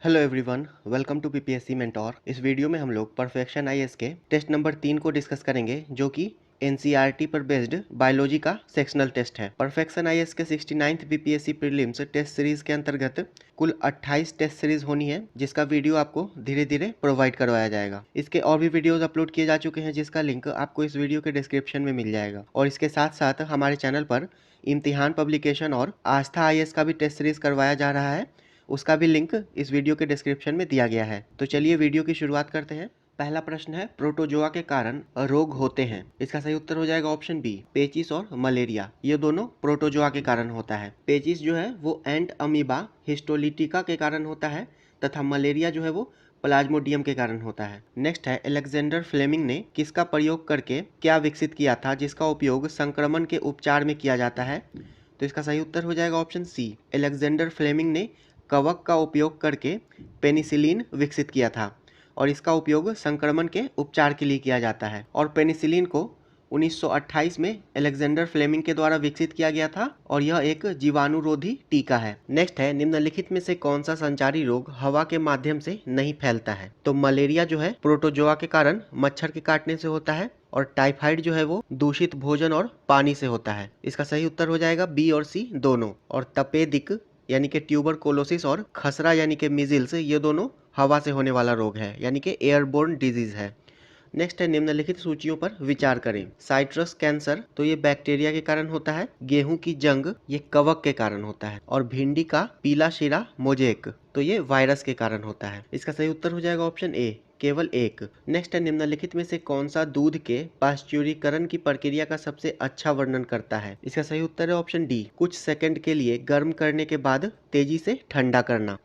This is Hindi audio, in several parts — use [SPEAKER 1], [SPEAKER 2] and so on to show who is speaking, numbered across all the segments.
[SPEAKER 1] Hello everyone, welcome to PPSC mentor. इस वीडियो में हम लोग परफेक्शन आईएएस के टेस्ट नंबर 3 को डिस्कस करेंगे, जो कि एनसीईआरटी पर बेस्ड बायोलॉजी का सेक्शनल टेस्ट है। परफेक्शन आईएएस के 69th BPSC prelims test series के अंतर्गत कुल 28 टेस्ट सीरीज होनी है, जिसका वीडियो आपको धीरे धीरे प्रोवाइड करवाया जाएगा। इसके और भी वीडियोज अपलोड किए जा चुके हैं, जिसका लिंक आपको इस वीडियो के डिस्क्रिप्शन में मिल जाएगा। और इसके साथ साथ हमारे चैनल पर इम्तिहान पब्लिकेशन और आस्था आईएएस का भी टेस्ट सीरीज करवाया जा रहा है, उसका भी लिंक इस वीडियो के डिस्क्रिप्शन में दिया गया है। तो चलिए वीडियो की शुरुआत करते हैं। पहला प्रश्न है, प्रोटोजोआ के कारण रोग होते हैं। इसका सही उत्तर हो जाएगा ऑप्शन बी, पेचिस और मलेरिया। ये दोनों प्रोटोजोआ के कारण होता है। पेचिस जो है वो एंट अमीबा हिस्टोलिटिका के कारण होता है, तथा मलेरिया जो है वो प्लाज्मोडियम के कारण होता है। नेक्स्ट है, अलेक्जेंडर फ्लेमिंग ने किसका प्रयोग करके क्या विकसित किया था, जिसका उपयोग संक्रमण के उपचार में किया जाता है। तो इसका सही उत्तर हो जाएगा ऑप्शन सी, अलेक्जेंडर फ्लेमिंग ने कवक का उपयोग करके पेनिसिलिन विकसित किया था, और इसका उपयोग संक्रमण के उपचार के लिए किया जाता है। और पेनिसिलिन को 1928 में अलेक्जेंडर फ्लेमिंग के द्वारा विकसित किया गया था, और यह एक जीवाणुरोधी टीका है। नेक्स्ट है, निम्नलिखित में से कौन सा संचारी रोग हवा के माध्यम से नहीं फैलता है। तो मलेरिया जो है प्रोटोजोआ के कारण मच्छर के काटने से होता है, और टाइफाइड जो है वो दूषित भोजन और पानी से होता है। इसका सही उत्तर हो जाएगा बी और सी दोनों। और तपेदिक यानी कि ट्यूबरकुलोसिस और खसरा यानी कि मिजिल्स, ये दोनों हवा से होने वाला रोग है, यानी कि एयरबोर्न डिजीज है। नेक्स्ट है, निम्नलिखित सूचियों पर विचार करें। साइट्रस कैंसर, तो ये बैक्टीरिया के कारण होता है। गेहूं की जंग, ये कवक के कारण होता है। और भिंडी का पीला शीरा मोजेक, तो ये वायरस के कारण होता है। इसका सही उत्तर हो जाएगा ऑप्शन ए, केवल एक। नेक्स्ट है, निम्नलिखित में से कौन सा दूध के पाश्चुरीकरण की प्रक्रिया का सबसे अच्छा वर्णन करता है। इसका सही उत्तर है ऑप्शन डी, कुछ सेकंड के लिए गर्म करने के बाद तेजी से ठंडा करना।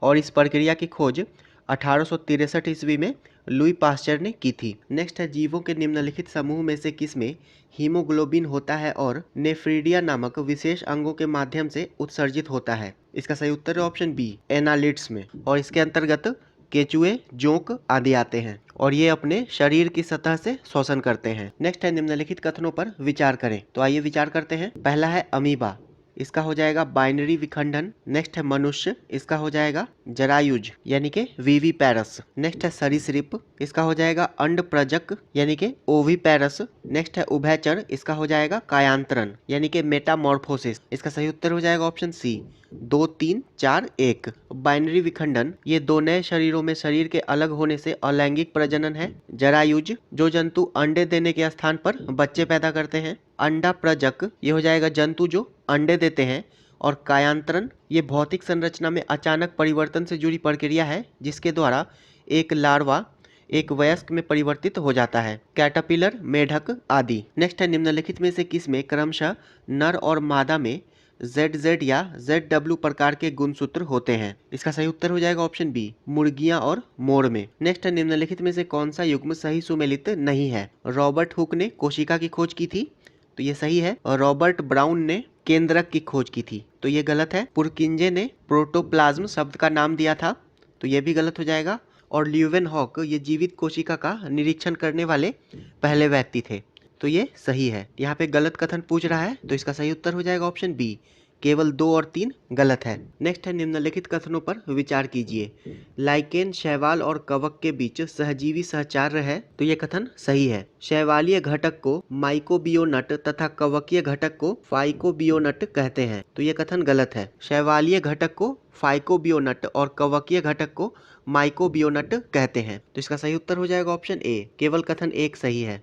[SPEAKER 1] और इस प्रक्रिया की खोज 1863 ईस्वी में लुई पास्चर ने की थी। नेक्स्ट है, जीवों के निम्नलिखित समूह में से किसमें हीमोग्लोबिन होता है और नेफ्रीडिया नामक विशेष अंगों के माध्यम से उत्सर्जित होता है। इसका सही उत्तर है ऑप्शन बी, एनालिट्स में। और इसके अंतर्गत केचुए, जोंक आदि आते हैं, और ये अपने शरीर की सतह से शोषण करते हैं। नेक्स्ट है, निम्नलिखित कथनों पर विचार करें। तो आइए विचार करते हैं। पहला है अमीबा, इसका हो जाएगा बाइनरी विखंडन। नेक्स्ट है मनुष्य, इसका हो जाएगा जरायुज यानी कि वीवी पैरस। नेक्स्ट है सरीसृप, इसका हो जाएगा अंड प्रजक यानी कि ओवी पैरस। नेक्स्ट है उभयचर, इसका हो जाएगा कायांतरण यानी कि मेटामॉर्फोसिस। इसका सही उत्तर हो जाएगा ऑप्शन सी, 2 3 4 1। बाइनरी विखंडन, ये दो नए शरीरों में शरीर के अलग होने से अलैंगिक प्रजनन है। जरायुज, जो जंतु अंडे देने के स्थान पर बच्चे पैदा करते हैं। अंडा प्रजक, ये हो जाएगा जंतु जो अंडे देते हैं। और कायांतरण, ये भौतिक संरचना में अचानक परिवर्तन से जुड़ी प्रक्रिया है, जिसके द्वारा एक लार्वा एक वयस्क में परिवर्तित हो जाता है। कैटरपिलर, मेढक आदि। नेक्स्ट है, निम्नलिखित में से किसमें क्रमशः नर और मादा में ZZ या ZW प्रकार के गुणसूत्र होते हैं। इसका सही उत्तर हो जाएगा ऑप्शन बी, मुर्गियां और मोर में। नेक्स्ट है, निम्नलिखित में से कौन सा युग्म सही सुमेलित नहीं है। रॉबर्ट हुक ने कोशिका की खोज की थी, तो ये सही है। और रॉबर्ट ब्राउन ने केंद्रक की खोज की थी, तो ये गलत है। पुरकिंजे ने प्रोटोप्लाज्म शब्द का नाम दिया था, तो ये भी गलत हो जाएगा। और ल्यूवेनहॉक, ये जीवित कोशिका का निरीक्षण करने वाले पहले व्यक्ति थे, तो ये सही है। यहाँ पे गलत कथन पूछ रहा है, तो इसका सही उत्तर हो जाएगा ऑप्शन बी, केवल 2 और 3 गलत है। नेक्स्ट है, निम्नलिखित कथनों पर विचार कीजिए। लाइकेन, शैवाल और कवक के बीच सहजीवी सहचार्य है, तो ये कथन सही है। शैवालीय घटक को माइकोबियोनट तथा कवकीय घटक को फाइकोबियोनट कहते हैं, तो ये कथन गलत है। शैवालीय घटक को फाइकोबियोनट और कवकीय घटक को माइकोबियोनट कहते हैं, तो इसका सही उत्तर हो जाएगा ऑप्शन ए, केवल कथन एक सही है।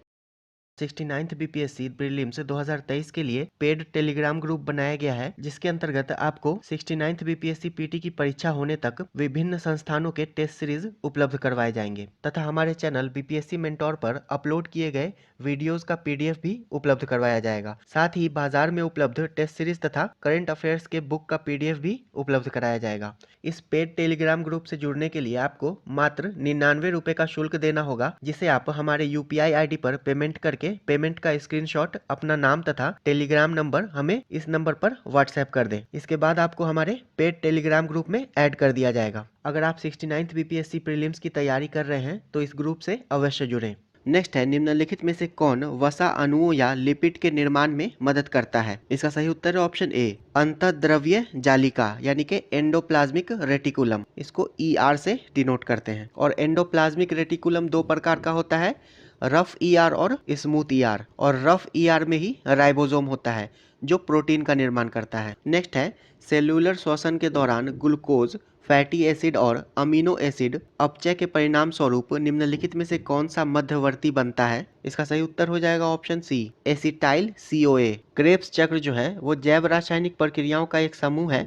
[SPEAKER 1] 69th बीपीएससी प्रीलिम्स 2023 के लिए पेड टेलीग्राम ग्रुप बनाया गया है, जिसके अंतर्गत आपको 69th बीपीएससी पीटी की परीक्षा होने तक विभिन्न संस्थानों के टेस्ट सीरीज उपलब्ध करवाए जाएंगे, तथा हमारे चैनल बीपीएससी मेंटोर पर अपलोड किए गए वीडियोस का पीडीएफ भी उपलब्ध करवाया जाएगा। साथ ही बाजार में उपलब्ध टेस्ट सीरीज तथा करंट अफेयर्स के बुक का पीडीएफ भी उपलब्ध कराया जाएगा। इस पेड टेलीग्राम ग्रुप से जुड़ने के लिए आपको मात्र 99 रुपए का शुल्क देना होगा, जिसे आप हमारे यूपीआई आईडी पर पेमेंट करके पेमेंट का स्क्रीनशॉट, अपना नाम तथा टेलीग्राम नंबर हमें इस नंबर पर व्हाट्सएप कर दें। इसके बाद आपको हमारे पेड टेलीग्राम ग्रुप में ऐड कर दिया जाएगा। अगर आप 69th बीपीएससी प्रीलिम्स की तैयारी कर रहे हैं तो इस ग्रुप से अवश्य जुड़ें। नेक्स्ट है निम्नलिखित में से कौन वसा अणुओं या लिपिड के निर्माण में मदद करता है? इसका सही उत्तर है ऑप्शन ए अंतःद्रव्य जालिका यानी कि एंडोप्लाज्मिक रेटिकुलम, इसको ER से डिनोट करते हैं। और एंडोप्लाज्मिक रेटिकुलम दो प्रकार का होता है, रफ ER और स्मूथ ER। और रफ ER में ही राइबोसोम होता है जो प्रोटीन का निर्माण करता है। नेक्स्ट है सेल्यूलर श्वसन के दौरान ग्लूकोज, फैटी एसिड और अमीनो एसिड अपचय के परिणाम स्वरूप निम्नलिखित में से कौन सा मध्यवर्ती बनता है? इसका सही उत्तर हो जाएगा option C acetyl CoA। Krebs चक्र जो है वो जैव रासायनिक प्रक्रियाओं का एक समूह है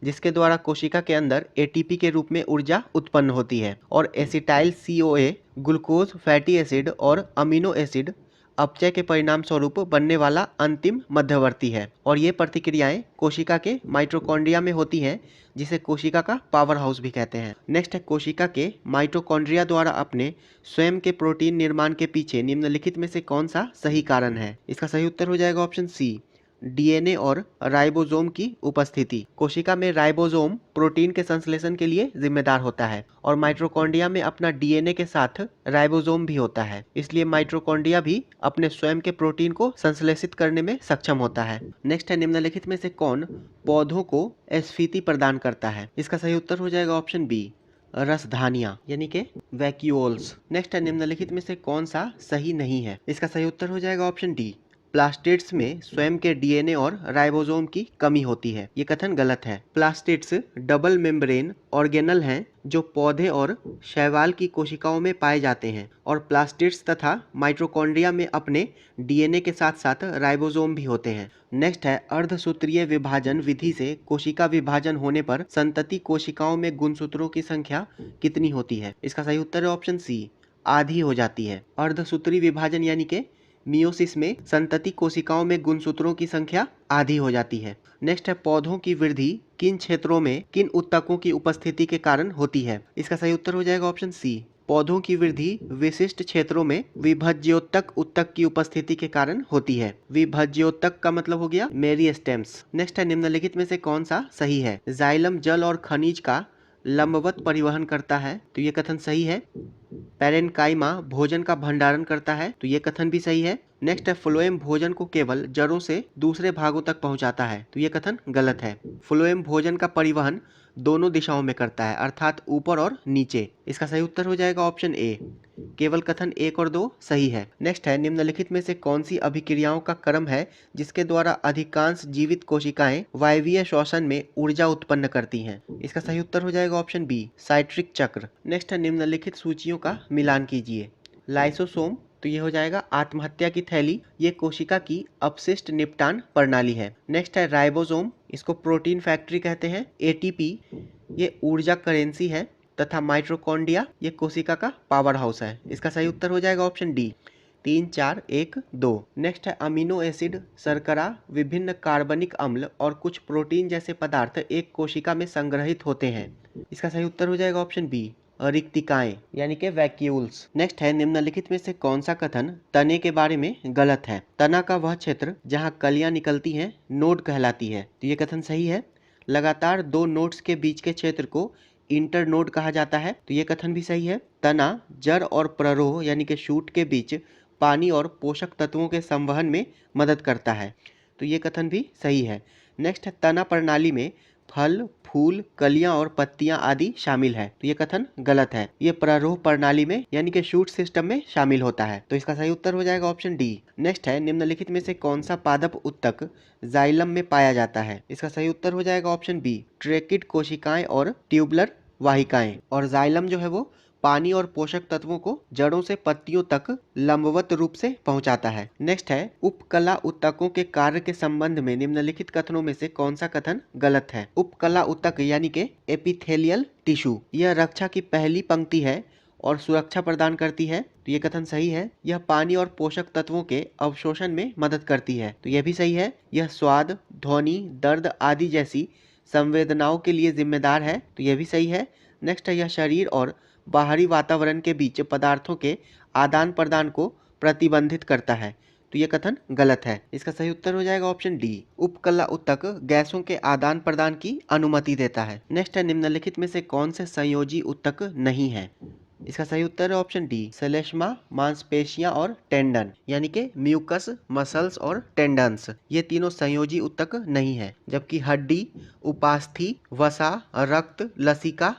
[SPEAKER 1] जिसके द्वारा कोशिका के अंदर ATP के रूप में ऊर्जा उत्पन्न होती है। और acetyl CoA glucose, fatty acid और अमीनो एसिड अपचय के परिणाम स्वरूप बनने वाला अंतिम मध्यवर्ती है। और ये प्रतिक्रियाएं कोशिका के माइटोकॉन्ड्रिया में होती हैं जिसे कोशिका का पावर हाउस भी कहते हैं। नेक्स्ट है कोशिका के माइटोकॉन्ड्रिया द्वारा अपने स्वयं के प्रोटीन निर्माण के पीछे निम्नलिखित में से कौन सा सही कारण है? इसका सही उत्तर हो जाएगा ऑप्शन सी DNA और राइबोसोम की उपस्थिति। कोशिका में राइबोसोम प्रोटीन के संश्लेषण के लिए जिम्मेदार होता है और माइटोकॉन्ड्रिया में अपना DNA के साथ राइबोसोम भी होता है, इसलिए माइटोकॉन्ड्रिया भी अपने स्वयं के प्रोटीन को संश्लेषित करने में सक्षम होता है। नेक्स्ट है निम्नलिखित में से कौन पौधों को स्फीति प्रदान करता है? इसका सही उत्तर हो जाएगा ऑप्शन बी रसधानियां यानी कि वैक्यूओल्स। नेक्स्ट है निम्नलिखित में से कौन सा सही नहीं है? इसका सही उत्तर हो जाएगा ऑप्शन डी प्लास्टिड्स में स्वयं के DNA और राइबोसोम की कमी होती है। ये कथन गलत है। प्लास्टिड्स डबल मेम्ब्रेन ऑर्गेनल हैं जो पौधे और शैवाल की कोशिकाओं में पाए जाते हैं। और प्लास्टिड्स तथा माइटोकॉन्ड्रिया में अपने DNA के साथ साथ राइबोसोम भी होते हैं। नेक्स्ट है अर्धसूत्रीय विभाजन विधि से कोशिका विभाजन होने पर संतति कोशिकाओं में गुणसूत्रों की संख्या कितनी होती है? इसका सही उत्तर है ऑप्शन सी आधी हो जाती है। अर्धसूत्री विभाजन यानी कि मियोसिस में संतति कोशिकाओं में गुणसूत्रों की संख्या आधी हो जाती है। नेक्स्ट है पौधों की वृद्धि किन क्षेत्रों में किन ऊतकों की उपस्थिति के कारण होती है? इसका सही उत्तर हो जाएगा ऑप्शन सी पौधों की वृद्धि विशिष्ट क्षेत्रों में विभज्योतक ऊतक की उपस्थिति के कारण होती है। विभज्योतक का मतलब हो गया मेरिस्टेम्स। नेक्स्ट है निम्नलिखित में से कौन सा सही है? जाइलम जल और खनिज का लंबवत परिवहन करता है, तो ये कथन सही है। पैरेन्काइमा भोजन का भंडारण करता है, तो ये कथन भी सही है। नेक्स्ट है फ्लोएम भोजन को केवल जड़ों से दूसरे भागों तक पहुंचाता है, तो ये कथन गलत है। फ्लोएम भोजन का परिवहन दोनों दिशाओं में करता है, अर्थात ऊपर और नीचे। इसका सही उत्तर हो जाएगा ऑप्शन ए केवल कथन 1 और 2 सही है। नेक्स्ट है निम्नलिखित में से कौन सी अभिक्रियाओं का क्रम है जिसके द्वारा अधिकांश जीवित कोशिकाएं वायवीय श्वसन में ऊर्जा उत्पन्न करती हैं? इसका सही उत्तर हो जाएगा ऑप्शन बी साइट्रिक चक्र। नेक्स्ट है निम्नलिखित सूचियों का मिलान कीजिए। लाइसोसोम, तो ये हो जाएगा आत्महत्या की थैली, ये कोशिका की अपशिष्ट निपटान प्रणाली है। नेक्स्ट है राइबोसोम, इसको प्रोटीन फैक्ट्री कहते हैं। ATP ये ऊर्जा करेंसी है तथा माइटोकॉन्ड्रिया ये कोशिका का पावर हाउस है। इसका सही उत्तर हो जाएगा ऑप्शन डी 3, 4, 1, 2। नेक्स्ट है अमीनो एसिड, शर्करा, विभिन्न कार्बनिक अम्ल और कुछ प्रोटीन जैसे पदार्थ एक कोशिका में संग्रहित होते हैं। इसका सही उत्तर हो जाएगा ऑप्शन बी रिक्तिकाएं यानी कि वैक्यूल्स। नेक्स्ट है निम्नलिखित में से कौन सा कथन तने के बारे में गलत है? तना का वह क्षेत्र जहां कलियां निकलती हैं नोड कहलाती है, तो ये कथन सही है। लगातार दो नोड्स के बीच के क्षेत्र को इंटरनोड कहा जाता है, तो ये कथन भी सही है। तना जड़ और प्ररोह यानी कि शूट के बीच पानी और पोषक तत्वों के संवहन में मदद करता है, तो ये कथन भी सही है। नेक्स्ट है तना प्रणाली में फल, फूल, कलियां और पत्तियां आदि शामिल है, तो ये कथन गलत है। ये प्ररोह प्रणाली में यानी कि शूट सिस्टम में शामिल होता है, तो इसका सही उत्तर हो जाएगा ऑप्शन डी। नेक्स्ट है निम्नलिखित में से कौन सा पादप ऊतक जाइलम में पाया जाता है? इसका सही उत्तर हो जाएगा ऑप्शन बी ट्रेकिड कोशिकाएं और ट्यूबुलर वाहिकाएं। और जाइलम जो है वो पानी और पोषक तत्वों को जड़ों से पत्तियों तक लंबवत रूप से पहुंचाता है। नेक्स्ट है उपकला ऊतकों के कार्य के संबंध में निम्नलिखित कथनों में से कौन सा कथन गलत है? उपकला ऊतक यानी कि एपिथेलियल टिश्यू यह रक्षा की पहली पंक्ति है और सुरक्षा प्रदान करती है, तो ये कथन सही है। यह पानी और पोषक तत्वों के अवशोषण में मदद करती है, तो यह भी सही है। यह स्वाद, ध्वनि, दर्द आदि जैसी संवेदनाओं के लिए जिम्मेदार है, तो यह भी सही है। नेक्स्ट है यह शरीर और बाहरी वातावरण के बीच पदार्थों के आदान प्रदान को प्रतिबंधित करता है, तो यह कथन गलत है। इसका सही उत्तर हो जाएगा ऑप्शन डी उपकला ऊतक गैसों के आदान प्रदान की अनुमति देता है। नेक्स्ट है निम्नलिखित में से कौन से संयोजी ऊतक नहीं है? इसका सही उत्तर है ऑप्शन डी, श्लेष्मा, मांसपेशियां और टेंडन, यानी कि म्यूकस, मसल्स और टेंडन्स, ये तीनों संयोजी ऊतक नहीं है, जबकि हड्डी, उपास्थि, वसा, रक्त, लसिका,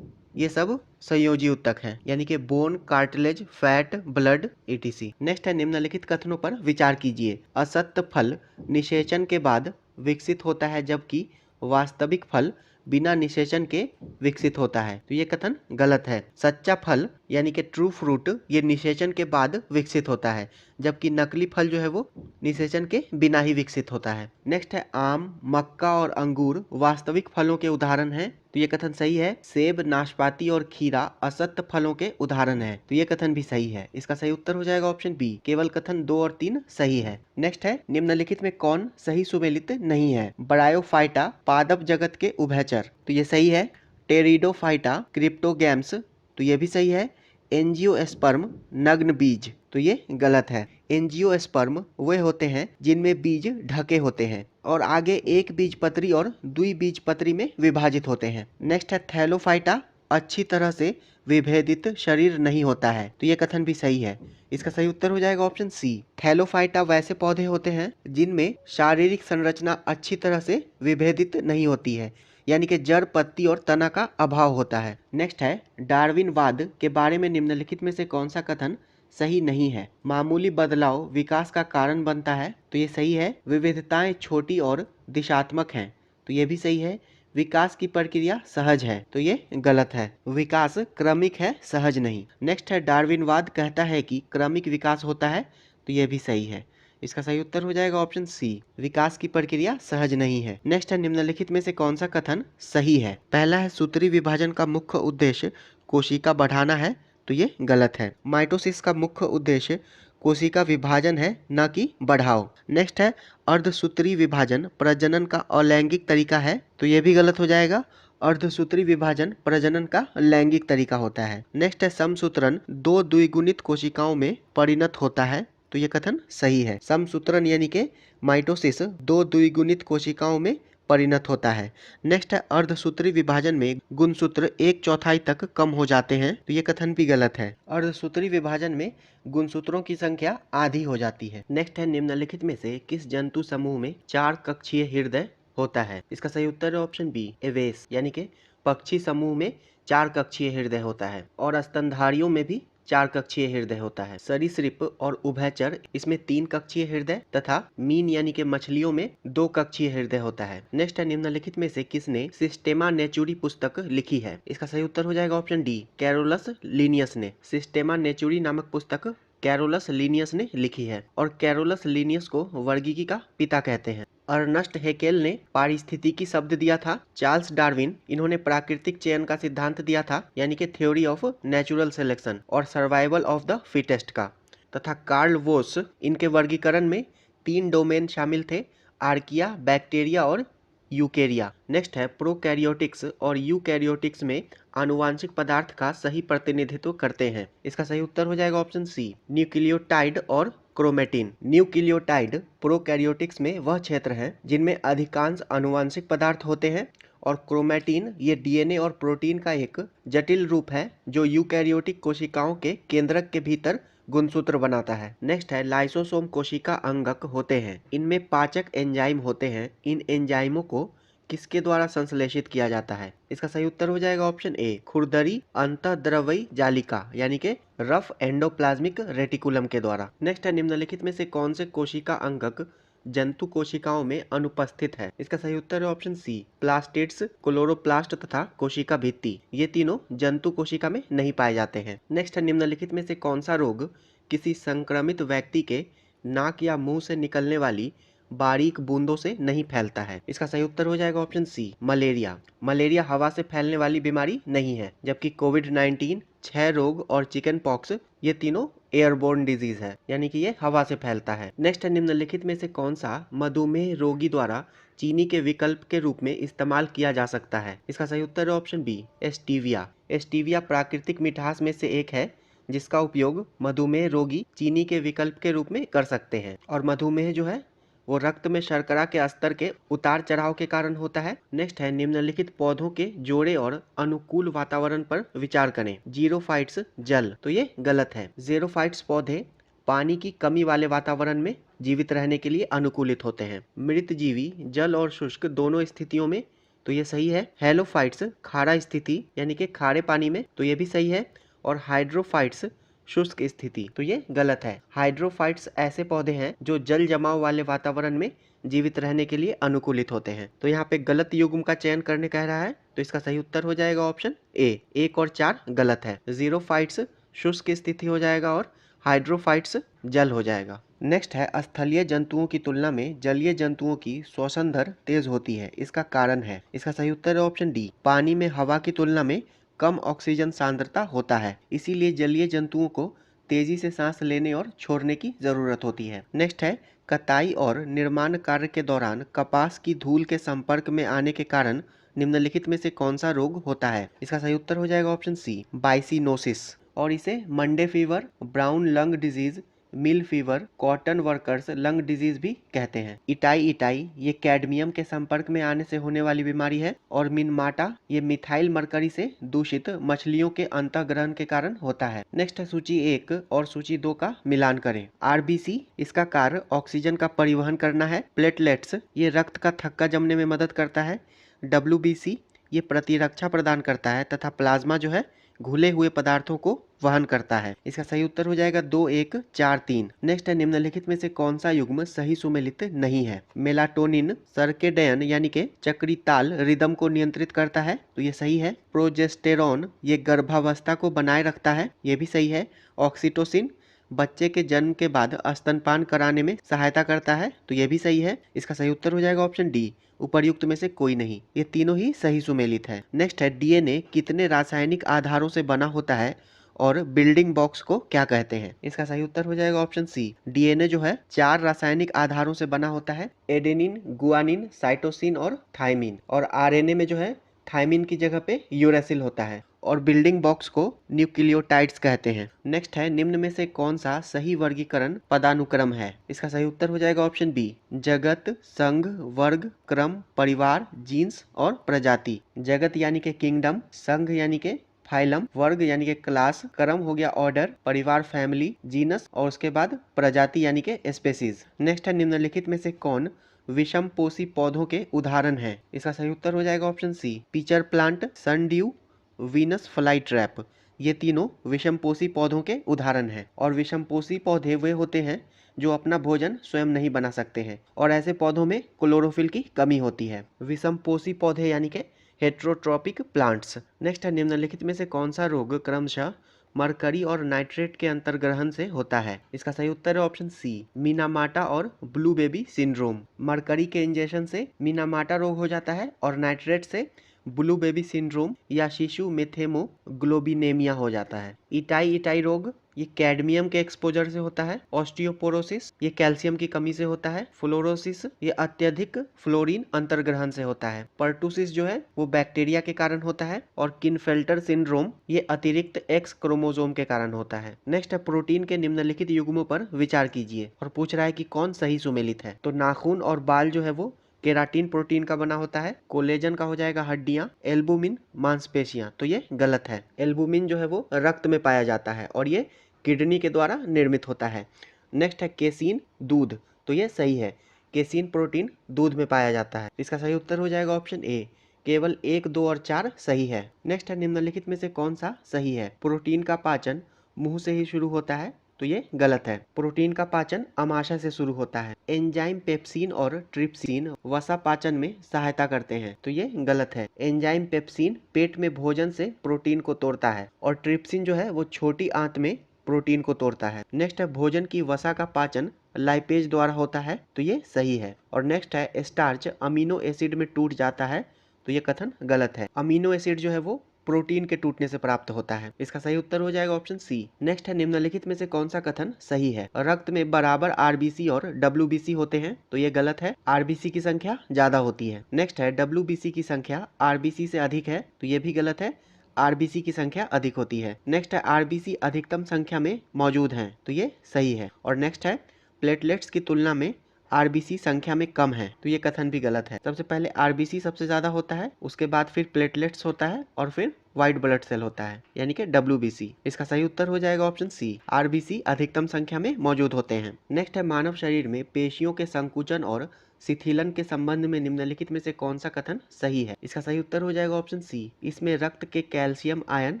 [SPEAKER 1] ये सब संयोजी ऊतक हैं, यानी कि bone, cartilage, fat, blood, etc। Next है निम्नलिखित कथनों पर विचार कीजिए। असत्य फल निषेचन के बाद विकसित होता है, जबकि वास्तविक फल बिना निषेचन के विकसित होता है। तो ये कथन गलत है। सच्चा फल यानी कि ट्रू फ्रूट ये निषेचन के बाद विकसित होता है, जबकि नकली फल जो है वो निषेचन के बिना ही विकसित होता है। नेक्स्ट है आम, मक्का और अंगूर वास्तविक फलों के उदाहरण हैं। तो ये कथन सही है। सेब, नाशपाती और खीरा असत्य फलों के उदाहरण है। तो ये कथन भी सही है। इसका सही उत्तर हो जाएगा ऑप्शन बी, केवल कथन 2 और 3 सही है। नेक्स्ट है निम्नलिखित में कौन सही सुमेलित नहीं है? ब्रायोफाइटा पादप जगत के उभयचर, तो ये सही है। टेरिडोफाइटा क्रिप्टोगैम्स, तो ये भी सही है। एंजियोस्पर्म नग्न बीज, तो ये गलत है। एंजियोस्पर्म वे होते हैं जिनमें बीज ढके होते हैं और आगे एक बीजपत्री और द्विबीजपत्री में विभाजित होते हैं। नेक्स्ट है थैलोफाइटा अच्छी तरह से विभेदित शरीर नहीं होता है, तो ये कथन भी सही है। इसका सही उत्तर हो जाएगा ऑप्शन सी। थैलोफाइटा वैसे पौधे होते हैं जिनमें शारीरिक संरचना अच्छी तरह से विभेदित नहीं होती है, यानी कि जड़, पत्ती और तना का अभाव होता है। नेक्स्ट है डार्विनवाद के बारे में निम्नलिखित में से कौन सा कथन सही नहीं है? मामूली बदलाव विकास का कारण बनता है, तो ये सही है। विविधताएं छोटी और दिशात्मक हैं, तो ये भी सही है। विकास की प्रक्रिया सहज है, तो ये गलत है। विकास क्रमिक है, सहज नहीं। नेक्स्ट है डार्विनवाद कहता है कि क्रमिक विकास होता है, तो ये भी सही है। इसका सही उत्तर हो जाएगा ऑप्शन सी, विकास की प्रक्रिया सहज नहीं है। नेक्स्ट है निम्नलिखित में से कौन सा कथन सही है? पहला है सूत्री विभाजन का मुख्य उद्देश्य कोशिका बढ़ाना है, तो ये गलत है। माइटोसिस का मुख्य उद्देश्य कोशिका विभाजन है, न कि बढ़ाव। नेक्स्ट है अर्धसूत्री विभाजन प्रजनन का अलैंगिक तरीका है, तो ये भी गलत हो जाएगा। अर्धसूत्री विभाजन प्रजनन का लैंगिक तरीका होता है। नेक्स्ट है समसूत्रण दो द्विगुणित कोशिकाओं में परिणत होता है, तो ये कथन सही है। समसूत्रण यानी कि माइटोसिस दो द्विगुणित कोशिकाओं में परिणत होता है। नेक्स्ट है अर्धसूत्री विभाजन में गुणसूत्र 1/4 तक कम हो जाते हैं, तो ये कथन भी गलत है। अर्धसूत्री विभाजन में गुणसूत्रों की संख्या आधी हो जाती है। नेक्स्ट है निम्नलिखित में से किस जंतु समूह में 4 कक्षीय हृदय होता है? इसका सही उत्तर है ऑप्शन बी, एवेस, यानी कि पक्षी समूह में 4 कक्षीय हृदय होता है। और स्तनधारियों में भी 4 कक्षीय हृदय होता है। सरीसृप और उभयचर इसमें 3 कक्षीय हृदय तथा मीन यानी कि मछलियों में 2 कक्षीय हृदय होता है। नेक्स्ट है निम्नलिखित में से किसने सिस्टेमा नेचुरी पुस्तक लिखी है? इसका सही उत्तर हो जाएगा ऑप्शन डी, कैरोलस लिनियस ने। सिस्टेमा नेचुरी नामक पुस्तक कैरोलस लिनियस ने लिखी है और कैरोलस लिनियस को वर्गीकी का पिता कहते हैं। अर्नस्ट हेकेल ने पारिस्थितिकी शब्द दिया था। चार्ल्स डार्विन इन्होंने प्राकृतिक चयन का सिद्धांत दिया था, यानी कि थ्योरी ऑफ नेचुरल सिलेक्शन और सर्वाइवल ऑफ द फिटेस्ट का। तथा कार्ल वोस इनके वर्गीकरण में 3 डोमेन शामिल थे, आर्किया, बैक्टीरिया और यूकेरिया। नेक्स्ट है प्रोकैरियोटिक्स और यूकैरियोटिक्स में आनुवांशिक पदार्थ का सही प्रतिनिधित्व करते हैं। इसका सही उत्तर हो जाएगा ऑप्शन सी, न्यूक्लियोटाइड और क्रोमेटिन। न्यूक्लियोटाइड प्रोकैरियोटिक्स में वह क्षेत्र है जिनमें अधिकांश आनुवांशिक पदार्थ होते हैं और क्रोमेटिन ये डीएनए और प्रोटीन का एक जटिल रूप है जो यूकैरियोटिक कोशिकाओं के केंद्रक के भीतर गुणसूत्र बनाता है। नेक्स्ट है लाइसोसोम कोशिका अंगक होते हैं, इनमें पाचक एंजाइम होते हैं। इन एंजाइमों को किसके द्वारा संश्लेषित किया जाता है? इसका सही उत्तर हो जाएगा ऑप्शन ए, खुरदरी अंतःद्रवयी जालिका यानी कि रफ एंडोप्लाज्मिक रेटिकुलम के द्वारा। नेक्स्ट है निम्नलिखित में से कौन से कोशिका अंगक जंतु कोशिकाओं में अनुपस्थित है? इसका सही उत्तर है ऑप्शन सी, प्लास्टिड्स, क्लोरोप्लास्ट तथा कोशिका भित्ति, ये तीनों जंतु कोशिका में नहीं पाए जाते हैं। नेक्स्ट है निम्नलिखित में से कौन सा रोग किसी संक्रमित व्यक्ति के नाक या मुंह से निकलने वाली बारीक बूंदों से नहीं फैलता है? इसका सही उत्तर हो जाएगा ऑप्शन सी, मलेरिया। मलेरिया हवा से फैलने वाली बीमारी नहीं है, जबकि कोविड-19, क्षय रोग और चिकन पॉक्स ये तीनों एयरबोर्न डिजीज है, यानी कि ये हवा से फैलता है। नेक्स्ट है निम्नलिखित में से कौन सा मधुमेह रोगी द्वारा चीनी के विकल्प के रूप में इस्तेमाल किया जा सकता है? इसका सही उत्तर है ऑप्शन बी, स्टीविया। स्टीविया प्राकृतिक मिठास में से एक है जिसका उपयोग मधुमेह रोगी चीनी के विकल्प के रूप में कर सकते हैं। और मधुमेह जो है वो रक्त में शर्करा के स्तर के उतार चढ़ाव के कारण होता है। नेक्स्ट है निम्नलिखित पौधों के जोड़े और अनुकूल वातावरण पर विचार करें। जीरोफाइट्स जल, तो ये गलत है। जीरोफाइट्स पौधे पानी की कमी वाले वातावरण में जीवित रहने के लिए अनुकूलित होते हैं। मृत जीवी जल और शुष्क दोनों स्थितियों में, तो ये सही है। हेलोफाइट्स खारा स्थिति यानी कि खारे पानी में, तो ये भी सही है। और हाइड्रोफाइट्स शुष्क स्थिति, तो ये गलत है। हाइड्रोफाइट्स ऐसे पौधे हैं जो जल जमाव वाले वातावरण में जीवित रहने के लिए अनुकूलित होते हैं। तो यहाँ पे गलत युग्म का चयन करने कह रहा है, तो इसका सही उत्तर हो जाएगा ऑप्शन ए। 1 और 4 गलत है। जीरोफाइट्स शुष्क स्थिति हो जाएगा और हाइड्रोफाइट्स जल हो जाएगा। नेक्स्ट है स्थलीय जंतुओं की तुलना में जलीय जंतुओं की श्वसन दर तेज होती है, इसका कारण है। इसका सही उत्तर है ऑप्शन डी। पानी में हवा की तुलना में कम ऑक्सीजन सांद्रता होता है, इसीलिए जलीय जंतुओं को तेजी से सांस लेने और छोड़ने की जरूरत होती है। नेक्स्ट है कटाई और निर्माण कार्य के दौरान कपास की धूल के संपर्क में आने के कारण निम्नलिखित में से कौन सा रोग होता है? इसका सही उत्तर हो जाएगा ऑप्शन सी, बाइसिनोसिस। और इसे Monday fever, brown lung disease, mill fever, cotton workers lung disease भी कहते हैं। इटाई इटाई ये कैडमियम के संपर्क में आने से होने वाली बीमारी है। और मिनमाटा ये मिथाइल मरकरी से दूषित मछलियों के अंतःग्रहण के कारण होता है। नेक्स्ट है सूची 1 और सूची 2 का मिलान करें। आरबीसी इसका कार्य ऑक्सीजन का परिवहन करना है। प्लेटलेट्स ये रक्त का थक्का जमने में मदद करता है। डब्ल्यूबीसी ये प्रतिरक्षा प्रदान करता है तथा प्लाज्मा जो है घुले हुए पदार्थों को वहन करता है। इसका सही उत्तर हो जाएगा 2, 1, 4, 3। नेक्स्ट है निम्नलिखित में से कौन सा युग्म सही सुमेलित नहीं है? मेलाटोनिन सर्केडियन यानी कि चक्री ताल रिदम को नियंत्रित करता है, तो ये सही है। प्रोजेस्टेरॉन ये गर्भावस्था को बनाए रखता है, ये भी सही है। ऑक्सीटोसिन बच्चे के जन्म के बाद स्तनपान कराने में सहायता करता है, तो ये भी सही है। इसका सही उत्तर हो जाएगा ऑप्शन डी, उपर्युक्त में से कोई नहीं। ये तीनों ही सही सुमेलित है। नेक्स्ट है डीएनए कितने रासायनिक आधारों से बना होता है और बिल्डिंग ब्लॉक्स को क्या कहते हैं? इसका सही उत्तर हो जाएगा ऑप्शन सी। डीएनए जो है 4 रासायनिक आधारों से बना होता है। एडेनिन, गुआनिन, साइटोसिन और थाइमिन। और आरएनए में जो है थाइमिन की जगह पे यूरेसिल होता है। और बिल्डिंग ब्लॉक्स को न्यूक्लियोटाइड्स कहते हैं। नेक्स्ट है निम्न में से कौन सा सही वर्गीकरण पदानुक्रम है? इसका सही उत्तर हो जाएगा ऑप्शन बी, जगत, संघ, वर्ग, क्रम, परिवार, जीन्स और प्रजाति। जगत यानी के किंगडम, संघ यानी के फाइलम, वर्ग यानी के क्लास, क्रम हो गया ऑर्डर, परिवार फैमिली, जीनस और उसके बाद प्रजाति यानी के स्पेसीज। नेक्स्ट है निम्नलिखित में से कौन विषम पोषी पौधों के उदाहरण है? इसका सही उत्तर हो जाएगा option C, pitcher plant, sundew, Venus flytrap. ये तीनों विषमपोषी पौधों के उदाहरण हैं। और विषमपोषी पौधे वे होते हैं जो अपना भोजन स्वयं नहीं बना सकते हैं और ऐसे पौधों में क्लोरोफिल की कमी होती है। विषमपोषी पौधे यानी कि हेट्रोट्रॉपिक प्लांट्स। नेक्स्ट है निम्नलिखित में से कौन सा रोग क्रमशः मरकरी और नाइट्रेट के अंतर्ग्रहण से होता है? इसका सही उत्तर है ऑप्शन सी, मीनामाटा और ब्लू बेबी सिंड्रोम। मरकरी के इंजेक्शन से मीनामाटा रोग हो जाता है और नाइट्रेट से ब्लू बेबी सिंड्रोम या शिशु मेथेमोग्लोबिनेमिया हो जाता है। इटाई इटाई रोग ये कैडमियम के एक्सपोजर से होता है। ऑस्टियोपोरोसिस ये कैल्शियम की कमी से होता है। फ्लोरोसिस ये अत्यधिक फ्लोरीन अंतर्ग्रहण से होता है। पर्टुसिस जो है वो बैक्टीरिया के कारण होता है। और किनफेल्टर सिंड्रोम ये अतिरिक्त एक्स क्रोमोसोम के कारण होता है। नेक्स्ट है प्रोटीन के निम्नलिखित युग्मों पर विचार कीजिए और पूछ रहा है कि कौन सही सुमेलित है। तो नाखून और बाल जो है वो केराटिन प्रोटीन का बना होता है। कोलेजन का हो जाएगा हड्डियां। एल्बुमिन मांसपेशियां, तो ये गलत है। एल्बुमिन जो है वो रक्त में पाया जाता है और ये किडनी के द्वारा निर्मित होता है। नेक्स्ट है केसीन दूध, तो ये सही है। केसीन प्रोटीन दूध में पाया जाता है। इसका सही उत्तर हो जाएगा ऑप्शन ए, केवल 1, 2 और 4 सही है। नेक्स्ट है निम्नलिखित में से कौन सा सही है? प्रोटीन का पाचन मुंह से ही शुरू होता है, तो ये गलत है। प्रोटीन का पाचन अमाशय से शुरू होता है। एंजाइम पेप्सिन और ट्रिप्सिन वसा पाचन में सहायता करते हैं, तो ये गलत है। एंजाइम पेप्सिन पेट में भोजन से प्रोटीन को तोड़ता है और ट्रिप्सिन जो है वो छोटी आंत में प्रोटीन को तोड़ता है। नेक्स्ट है भोजन की वसा का पाचन लाइपेज द्वारा होता है, तो ये सही है। और नेक्स्ट है स्टार्च अमीनो एसिड में टूट जाता है, तो ये कथन गलत है। अमीनो एसिड जो है वो प्रोटीन के टूटने से प्राप्त होता है। इसका सही उत्तर हो जाएगा ऑप्शन सी। नेक्स्ट है निम्नलिखित में से कौन सा कथन सही है? रक्त में बराबर आरबीसी और डब्ल्यूबीसी होते हैं, तो ये गलत है। आरबीसी की संख्या ज्यादा होती है। नेक्स्ट है डब्ल्यूबीसी की संख्या आरबीसी से अधिक है, तो ये भी गलत है। आरबीसी की संख्या अधिक होती है। नेक्स्ट है आरबीसी अधिकतम संख्या में मौजूद हैं, तो ये सही है। और नेक्स्ट है प्लेटलेट्स की तुलना में आरबीसी संख्या में कम है, तो ये कथन भी गलत है। सबसे पहले आरबीसी सबसे ज्यादा होता है, उसके बाद फिर प्लेटलेट्स होता है और फिर व्हाइट ब्लड सेल होता है, यानी कि डब्ल्यूबीसी। इसका सही उत्तर हो जाएगा ऑप्शन सी, आरबीसी अधिकतम संख्या में मौजूद होते हैं। नेक्स्ट है मानव शरीर में पेशियों के संकुचन और शिथिलन के संबंध में निम्नलिखित में से कौन सा कथन सही है? इसका सही उत्तर हो जाएगा ऑप्शन सी, इसमें रक्त के कैल्शियम आयन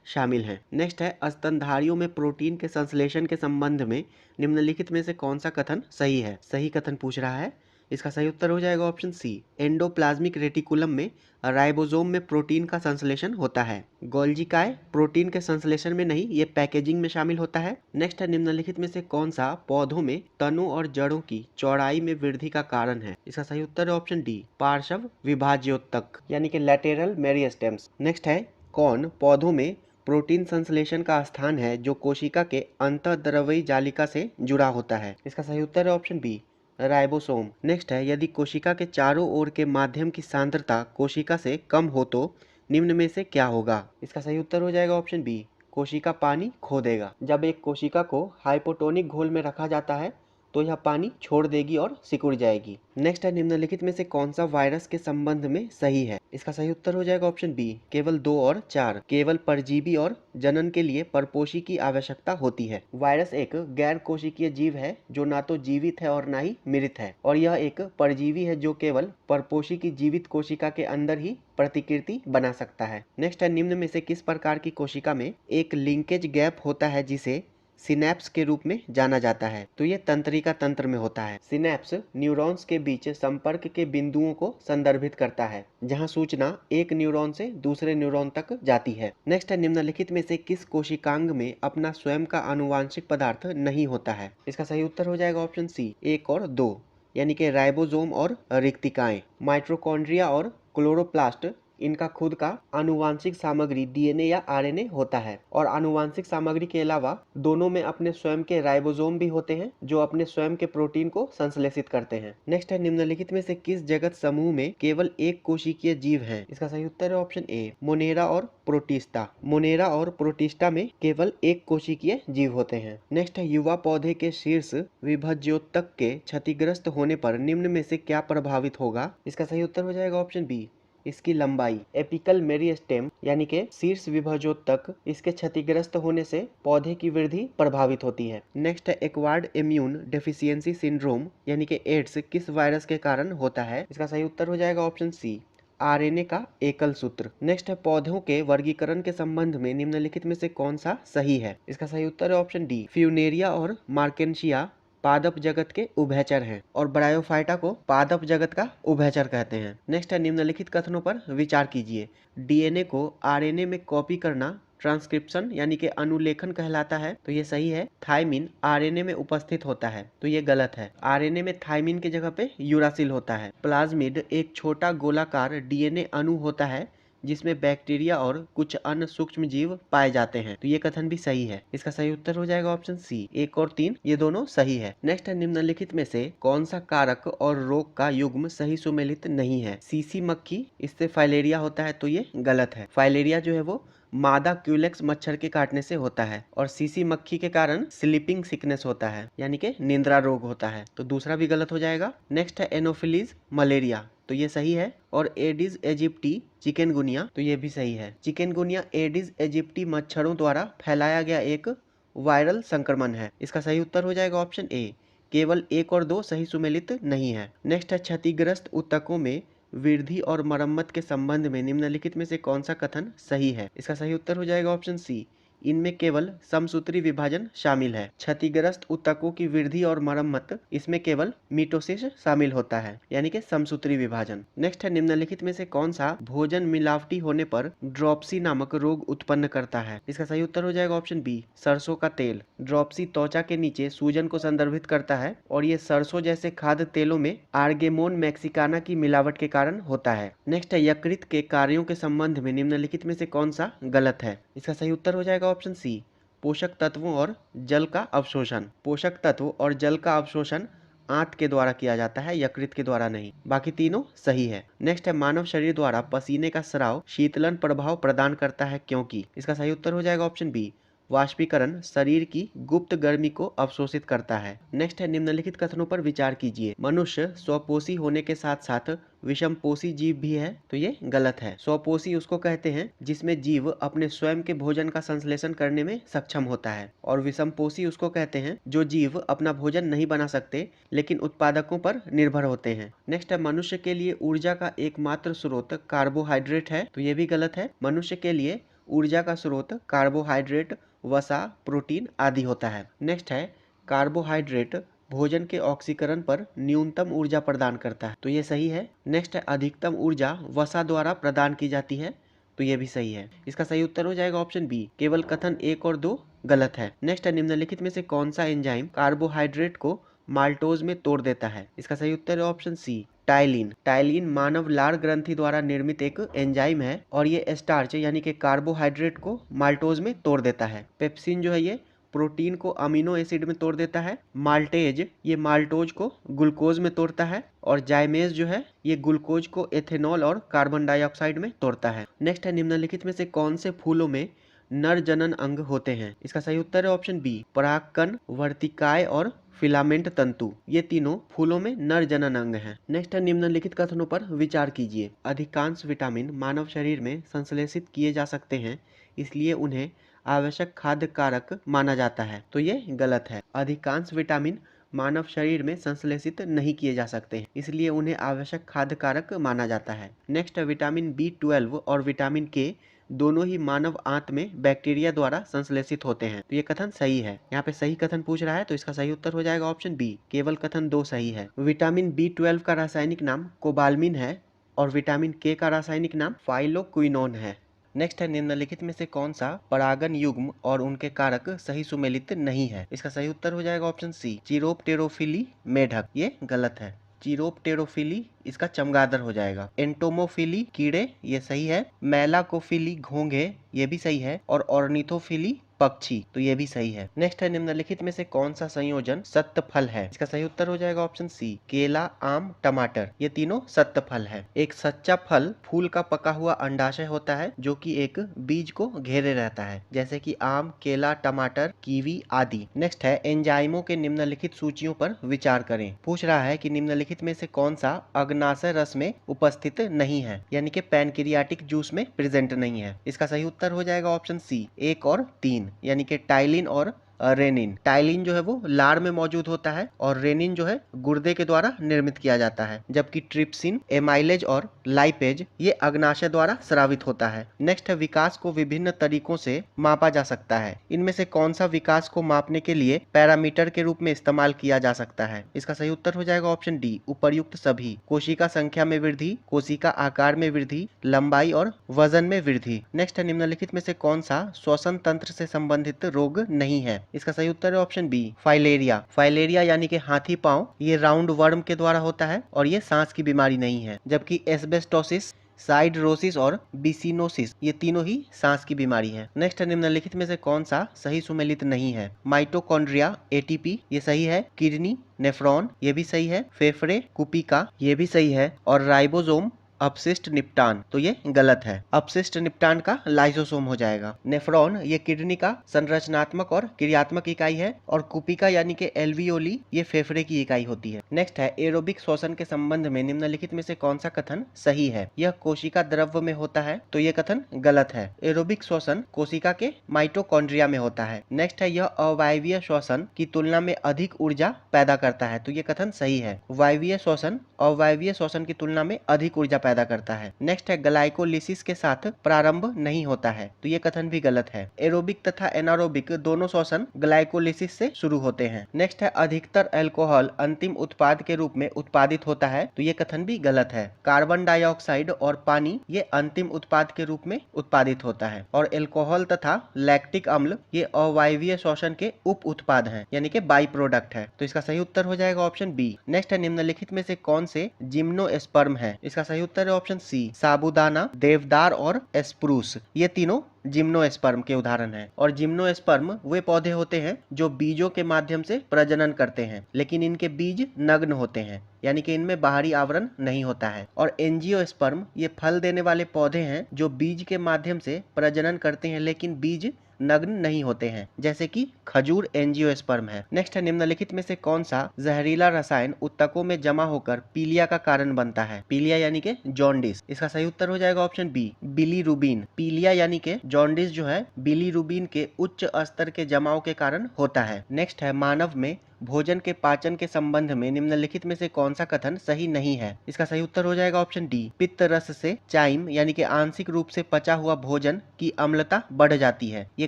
[SPEAKER 1] शामिल है। नेक्स्ट है स्तनधारियों में प्रोटीन के संश्लेषण के संबंध में निम्नलिखित में से कौन सा कथन सही है? सही कथन पूछ रहा है। इसका सही उत्तर हो जाएगा ऑप्शन सी, एंडोप्लाज्मिक रेटिकुलम में राइबोसोम में प्रोटीन का संश्लेषण होता है। गोल्जी काय प्रोटीन के संश्लेषण में नहीं, ये पैकेजिंग में शामिल होता है। नेक्स्ट है निम्नलिखित में से कौन सा पौधों में तनों और जड़ों की चौड़ाई में वृद्धि का कारण है? इसका सही उत्तर है ऑप्शन डी, पार्श्व विभाज्योतक, यानी कि लैटेरल मेरिस्टेम्स। नेक्स्ट है कौन पौधों में प्रोटीन संश्लेषण का स्थान है जो कोशिका के अंतःद्रव्यी जालिका से जुड़ा होता है? इसका सही उत्तर है ऑप्शन बी, राइबोसोम। नेक्स्ट है यदि कोशिका के चारों ओर के माध्यम की सांद्रता कोशिका से कम हो तो निम्न में से क्या होगा? इसका सही उत्तर हो जाएगा ऑप्शन बी, कोशिका पानी खो देगा। जब एक कोशिका को हाइपोटोनिक घोल में रखा जाता है तो यह पानी छोड़ देगी और सिकुड़ जाएगी। नेक्स्ट है निम्नलिखित में से कौन सा वायरस के संबंध में सही है? इसका सही उत्तर हो जाएगा ऑप्शन बी, केवल 2 और 4। केवल परजीवी और जनन के लिए परपोषी की आवश्यकता होती है। वायरस एक गैर कोशिकीय जीव है जो ना तो जीवित है और ना ही मृत है, और यह एक परजीवी है जो केवल परपोषी की जीवित कोशिका के अंदर ही प्रतिकृति बना सकता है। नेक्स्ट है निम्न में से किस प्रकार की कोशिका में एक लिंकेज गैप होता है जिसे सिनेप्स के रूप में जाना जाता है? तो ये तंत्रिका तंत्र में होता है। सिनेप्स न्यूरॉन्स के बीच संपर्क के बिंदुओं को संदर्भित करता है जहां सूचना एक न्यूरॉन से दूसरे न्यूरॉन तक जाती है। नेक्स्ट है निम्नलिखित में से किस कोशिकांग में अपना स्वयं का आनुवांशिक पदार्थ नहीं होता है? इसका सही उत्तर हो जाएगा ऑप्शन सी, 1 और 2, यानी कि राइबोसोम और रिक्तिकाएं। माइटोकॉन्ड्रिया और क्लोरोप्लास्ट इनका खुद का आनुवांशिक सामग्री डीएनए या आरएनए होता है, और आनुवांशिक सामग्री के अलावा दोनों में अपने स्वयं के राइबोसोम भी होते हैं जो अपने स्वयं के प्रोटीन को संश्लेषित करते हैं। नेक्स्ट है निम्नलिखित में से किस जगत समूह में केवल एक कोशिकीय जीव है? इसका सही उत्तर है ऑप्शन ए, मोनेरा और प्रोटिस्टा। मोनेरा और प्रोटिस्टा में केवल एक कोशिकीय जीव होते हैं। नेक्स्ट है युवा पौधे के शीर्ष विभाज्योतक के क्षतिग्रस्त होने पर निम्न में से क्या प्रभावित होगा? इसका सही उत्तर हो जाएगा ऑप्शन बी, इसकी लंबाई। एपिकल मेरिस्टेम यानी कि शीर्ष विभाजोतक, इसके क्षतिग्रस्त होने से पौधे की वृद्धि प्रभावित होती है। नेक्स्ट है एक्वायर्ड इम्यून डेफिशिएंसी सिंड्रोम यानी कि एड्स किस वायरस के कारण होता है? इसका सही उत्तर हो जाएगा ऑप्शन सी, आरएनए का एकल सूत्र। नेक्स्ट है पौधों के वर्गीकरण के संबंध में निम्नलिखित में से कौन सा सही है? इसका सही उत्तर है ऑप्शन डी, फ्यूनेरिया और मार्केंशिया पादप जगत के उभयचर हैं, और ब्रायोफाइटा को पादप जगत का उभयचर कहते हैं। नेक्स्ट है निम्नलिखित कथनों पर विचार कीजिए। डीएनए को आरएनए में कॉपी करना ट्रांसक्रिप्शन यानी कि अनुलेखन कहलाता है, तो ये सही है। थायमिन आरएनए में उपस्थित होता है, तो ये गलत है। आरएनए में थायमिन की जगह पे यूरासिल होता है। प्लाज्मिड एक छोटा गोलाकार डीएनए अणु होता है जिसमें बैक्टीरिया और कुछ अन्य सूक्ष्म जीव पाए जाते हैं, तो ये कथन भी सही है। इसका सही उत्तर हो जाएगा ऑप्शन सी, 1 और 3 ये दोनों सही है। नेक्स्ट है निम्नलिखित में से कौन सा कारक और रोग का युग्म सही सुमेलित नहीं है? सीसी मक्खी, इससे फाइलेरिया होता है, तो ये गलत है। फाइलेरिया जो है वो मादा क्यूलेक्स मच्छर के काटने से होता है, और सीसी मक्खी के कारण स्लीपिंग सिकनेस होता है यानी कि निंद्रा रोग होता है, तो दूसरा भी गलत हो जाएगा। नेक्स्ट है एनोफिलीज मलेरिया, तो ये सही है। और एडिस एजिप्टी चिकनगुनिया, तो ये भी सही है। चिकनगुनिया एडिस एजिप्टी मच्छरों द्वारा फैलाया गया एक वायरल संक्रमण है। इसका सही उत्तर हो जाएगा ऑप्शन ए, केवल 1 और 2 सही सुमेलित नहीं है। नेक्स्ट है क्षतिग्रस्त ऊतकों में वृद्धि और मरम्मत के संबंध में निम्नलिखित में से कौन सा कथन सही है? इसका सही उत्तर हो जाएगा ऑप्शन सी, इनमें केवल समसूत्री विभाजन शामिल है। क्षतिग्रस्त ऊतकों की वृद्धि और मरम्मत, इसमें केवल मिटोसिस शामिल होता है यानी कि समसूत्री विभाजन। नेक्स्ट है निम्नलिखित में से कौन सा भोजन मिलावटी होने पर ड्रॉप्सी नामक रोग उत्पन्न करता है? इसका सही उत्तर हो जाएगा ऑप्शन बी, सरसों का तेल। ड्रॉप्सी त्वचा के नीचे सूजन को संदर्भित करता है, और ये सरसों जैसे खाद्य तेलों में आर्गेमोन मैक्सिकाना की मिलावट के कारण होता है। नेक्स्ट है यकृत के कार्यों के संबंध में निम्नलिखित में से कौन सा गलत है? इसका सही उत्तर हो जाएगा ऑप्शन सी, पोषक तत्वों और जल का अवशोषण। पोषक तत्व और जल का अवशोषण आंत के द्वारा किया जाता है, यकृत के द्वारा नहीं। बाकी तीनों सही है। नेक्स्ट है मानव शरीर द्वारा पसीने का स्राव शीतलन प्रभाव प्रदान करता है क्योंकि? इसका सही उत्तर हो जाएगा ऑप्शन बी, वाष्पीकरण शरीर की गुप्त गर्मी को अवशोषित करता है। नेक्स्ट है निम्नलिखित कथनों पर विचार कीजिए। मनुष्य स्वपोषी होने के साथ साथ विषमपोषी जीव भी है, तो ये गलत है। स्वपोषी उसको कहते हैं जिसमें जीव अपने स्वयं के भोजन का संश्लेषण करने में सक्षम होता है, और विषमपोषी उसको कहते हैं जो जीव अपना भोजन नहीं बना सकते लेकिन उत्पादकों पर निर्भर होते हैं। नेक्स्ट है मनुष्य के लिए ऊर्जा का एकमात्र स्रोत कार्बोहाइड्रेट है, तो ये भी गलत है। मनुष्य के लिए ऊर्जा का स्रोत कार्बोहाइड्रेट, वसा, प्रोटीन आदि होता है। नेक्स्ट है कार्बोहाइड्रेट भोजन के ऑक्सीकरण पर न्यूनतम ऊर्जा प्रदान करता है, तो ये सही है। नेक्स्ट है अधिकतम ऊर्जा वसा द्वारा प्रदान की जाती है, तो ये भी सही है। इसका सही उत्तर हो जाएगा ऑप्शन बी। केवल कथन 1 और 2 गलत है। नेक्स्ट है निम्नलिखित में से कौन सा एंजाइम कार्बोहाइड्रेट को माल्टोज में तोड़ देता है? इसका सही उत्तर है ऑप्शन सी, टाइलिन। टाइलिन मानव लार ग्रंथि द्वारा निर्मित एक एंजाइम है और ये स्टार्च यानी कि कार्बोहाइड्रेट को माल्टोज में तोड़ देता है। पेप्सिन जो है ये प्रोटीन को अमीनो एसिड में तोड़ देता है। माल्टेज ये माल्टोज को ग्लूकोज में तोड़ता है, और जाइमेज जो है ये ग्लूकोज को एथेनॉल और कार्बन डाइऑक्साइड में तोड़ता है। नेक्स्ट है निम्नलिखित में से कौन से फूलों में नर जनन अंग होते हैं? इसका सही उत्तर है ऑप्शन बी, परागकण, वर्तिकाय और फिलामेंट तंतु। ये तीनों फूलों में नर जनन अंग हैं। नेक्स्ट है निम्नलिखित कथनों पर विचार कीजिए। अधिकांश विटामिन मानव शरीर में संश्लेषित किए जा सकते हैं, इसलिए उन्हें आवश्यक खाद्य कारक माना जाता है, तो ये गलत है। अधिकांश विटामिन मानव शरीर में संश्लेषित नहीं किए जा सकते हैं, इसलिए उन्हें आवश्यक खाद्य कारक माना जाता है। नेक्स्ट है विटामिन B12 और विटामिन के दोनों ही मानव आंत में बैक्टीरिया द्वारा संश्लेषित होते हैं, तो ये कथन सही है। यहाँ पे सही कथन पूछ रहा है, तो इसका सही उत्तर हो जाएगा ऑप्शन बी। केवल कथन 2 सही है। विटामिन B12 का रासायनिक नाम कोबालमिन है और विटामिन के का रासायनिक नाम फाइलोक्विनोन है। नेक्स्ट है निम्नलिखित में से कौन सा परागन युग्म और उनके कारक सही सुमेलित नहीं है? इसका सही उत्तर हो जाएगा ऑप्शन सी, चिरोप्टेरोफिली मेढक। ये गलत है। चिरोप्टेरोफिली इसका चमगादड़ हो जाएगा। एंटोमोफिली कीड़े ये सही है। मेलाकोफिली घोंघे ये भी सही है, और ऑर्निथोफिली पक्षी, तो ये भी सही है। नेक्स्ट है निम्नलिखित में से कौन सा संयोजन सत्य फल है? इसका सही उत्तर हो जाएगा ऑप्शन सी, केला, आम, टमाटर। ये तीनों सत्य फल है। एक सच्चा फल फूल का पका हुआ अंडाशय होता है जो कि एक बीज को घेरे रहता है, जैसे कि आम, केला, टमाटर, कीवी आदि। नेक्स्ट है एंजाइमों के निम्नलिखित सूचियों पर विचार करें। पूछ रहा है कि निम्नलिखित में से कौन सा अग्नाशय रस में उपस्थित नहीं है, यानी कि पैनक्रियाटिक जूस में प्रेजेंट नहीं है। इसका सही उत्तर हो जाएगा ऑप्शन सी, 1 और 3, यानी कि टाइलिन और रेनिन। टाइलिन जो है वो लार में मौजूद होता है और रेनिन जो है गुर्दे के द्वारा निर्मित किया जाता है, जबकि ट्रिप्सिन, एमाइलेज और लाइपेज ये अग्नाशय द्वारा स्रावित होता है। नेक्स्ट है विकास को विभिन्न तरीकों से मापा जा सकता है। इनमें से कौन सा विकास को मापने के लिए पैरामीटर के रूप में इस्तेमाल किया जा सकता है? इसका सही उत्तर हो जाएगा ऑप्शन डी, उपर्युक्त सभी। कोशिका संख्या में वृद्धि, कोशिका आकार में वृद्धि, लंबाई और वजन में वृद्धि। नेक्स्ट है निम्नलिखित में से कौन सा श्वसन तंत्र से संबंधित रोग नहीं है? इसका सही उत्तर है ऑप्शन बी, फाइलेरिया। फाइलेरिया यानी कि हाथी पांव ये राउंड वर्म के द्वारा होता है और ये सांस की बीमारी नहीं है, जबकि एस्बेस्टोसिस, साइडरोसिस और बिसिनोसिस ये तीनों ही सांस की बीमारी है। नेक्स्ट निम्नलिखित में से कौन सा सही सुमेलित नहीं है? माइटोकॉन्ड्रिया, एटीपी ये सही है। किडनी, नेफ्रॉन ये भी सही है। फेफड़े, कुपिका ये भी सही है, और राइबोसोम, अपशिष्ट निपटान, तो ये गलत है। अपशिष्ट निपटान का लाइसोसोम हो जाएगा। नेफ्रॉन ये किडनी का संरचनात्मक और क्रियात्मक इकाई है, और कुपिका यानी कि एल्वियोली ये फेफड़े की इकाई होती है। नेक्स्ट है एरोबिक श्वसन के संबंध में निम्नलिखित में से कौन सा कथन सही है? यह कोशिका द्रव्य में होता है, तो ये कथन गलत है। एरोबिक श्वसन कोशिका के माइटोकॉन्ड्रिया में होता है। नेक्स्ट है यह अवायवीय श्वसन की तुलना में अधिक ऊर्जा पैदा करता है, तो ये कथन सही है। वायवीय श्वसन अवायवीय श्वसन की तुलना में अधिक ऊर्जा पैदा करता है। नेक्स्ट है ग्लाइकोलिसिस के साथ प्रारंभ नहीं होता है, तो ये कथन भी गलत है। एरोबिक तथा एनारोबिक दोनों श्वसन ग्लाइकोलिसिस से शुरू होते हैं। नेक्स्ट है अधिकतर अल्कोहल अंतिम उत्पाद के रूप में उत्पादित होता है, तो ये कथन भी गलत है। कार्बन डाइऑक्साइड और पानी ये अंतिम उत्पाद के रूप में उत्पादित होता है, और एल्कोहल तथा लैक्टिक अम्ल ये अवायवीय श्वसन के उप उत्पाद हैं, यानी कि बाई प्रोडक्ट है, तो इसका सही उत्तर हो जाएगा ऑप्शन बी। नेक्स्ट है निम्नलिखित में से कौन से जिम्नोस्पर्म है? इसका सही उत्तर है ऑप्शन सी, साबूदाना, देवदार और स्प्रूस। ये तीनों जिम्नोस्पर्म के उदाहरण हैं, और जिम्नोस्पर्म वे पौधे होते हैं जो बीजों के माध्यम से प्रजनन करते हैं, लेकिन इनके बीज नग्न होते हैं, यानी कि इनमें बाहरी आवरण नहीं होता है। और एंजियोस्पर्म ये फल देने वाले पौधे हैं जो बीज के माध्यम से प्रजनन करते हैं, लेकिन बीज नग्न नहीं होते हैं, जैसे कि खजूर एंजियोस्पर्म है। नेक्स्ट है, निम्नलिखित में से कौन सा जहरीला रसायन ऊतकों में जमा होकर पीलिया का कारण बनता है? पीलिया यानी कि जॉन्डिस। इसका सही उत्तर हो जाएगा ऑप्शन बी, बिलीरुबिन। पीलिया यानी कि जॉन्डिस जो है बिलीरुबिन के उच्च स्तर के जमाव के कारण होता है। नेक्स्ट है, मानव में भोजन के पाचन के संबंध में निम्नलिखित में से कौन सा कथन सही नहीं है? इसका सही उत्तर हो जाएगा ऑप्शन डी, पित्त रस से चाइम यानी कि आंशिक रूप से पचा हुआ भोजन की अम्लता बढ़ जाती है। ये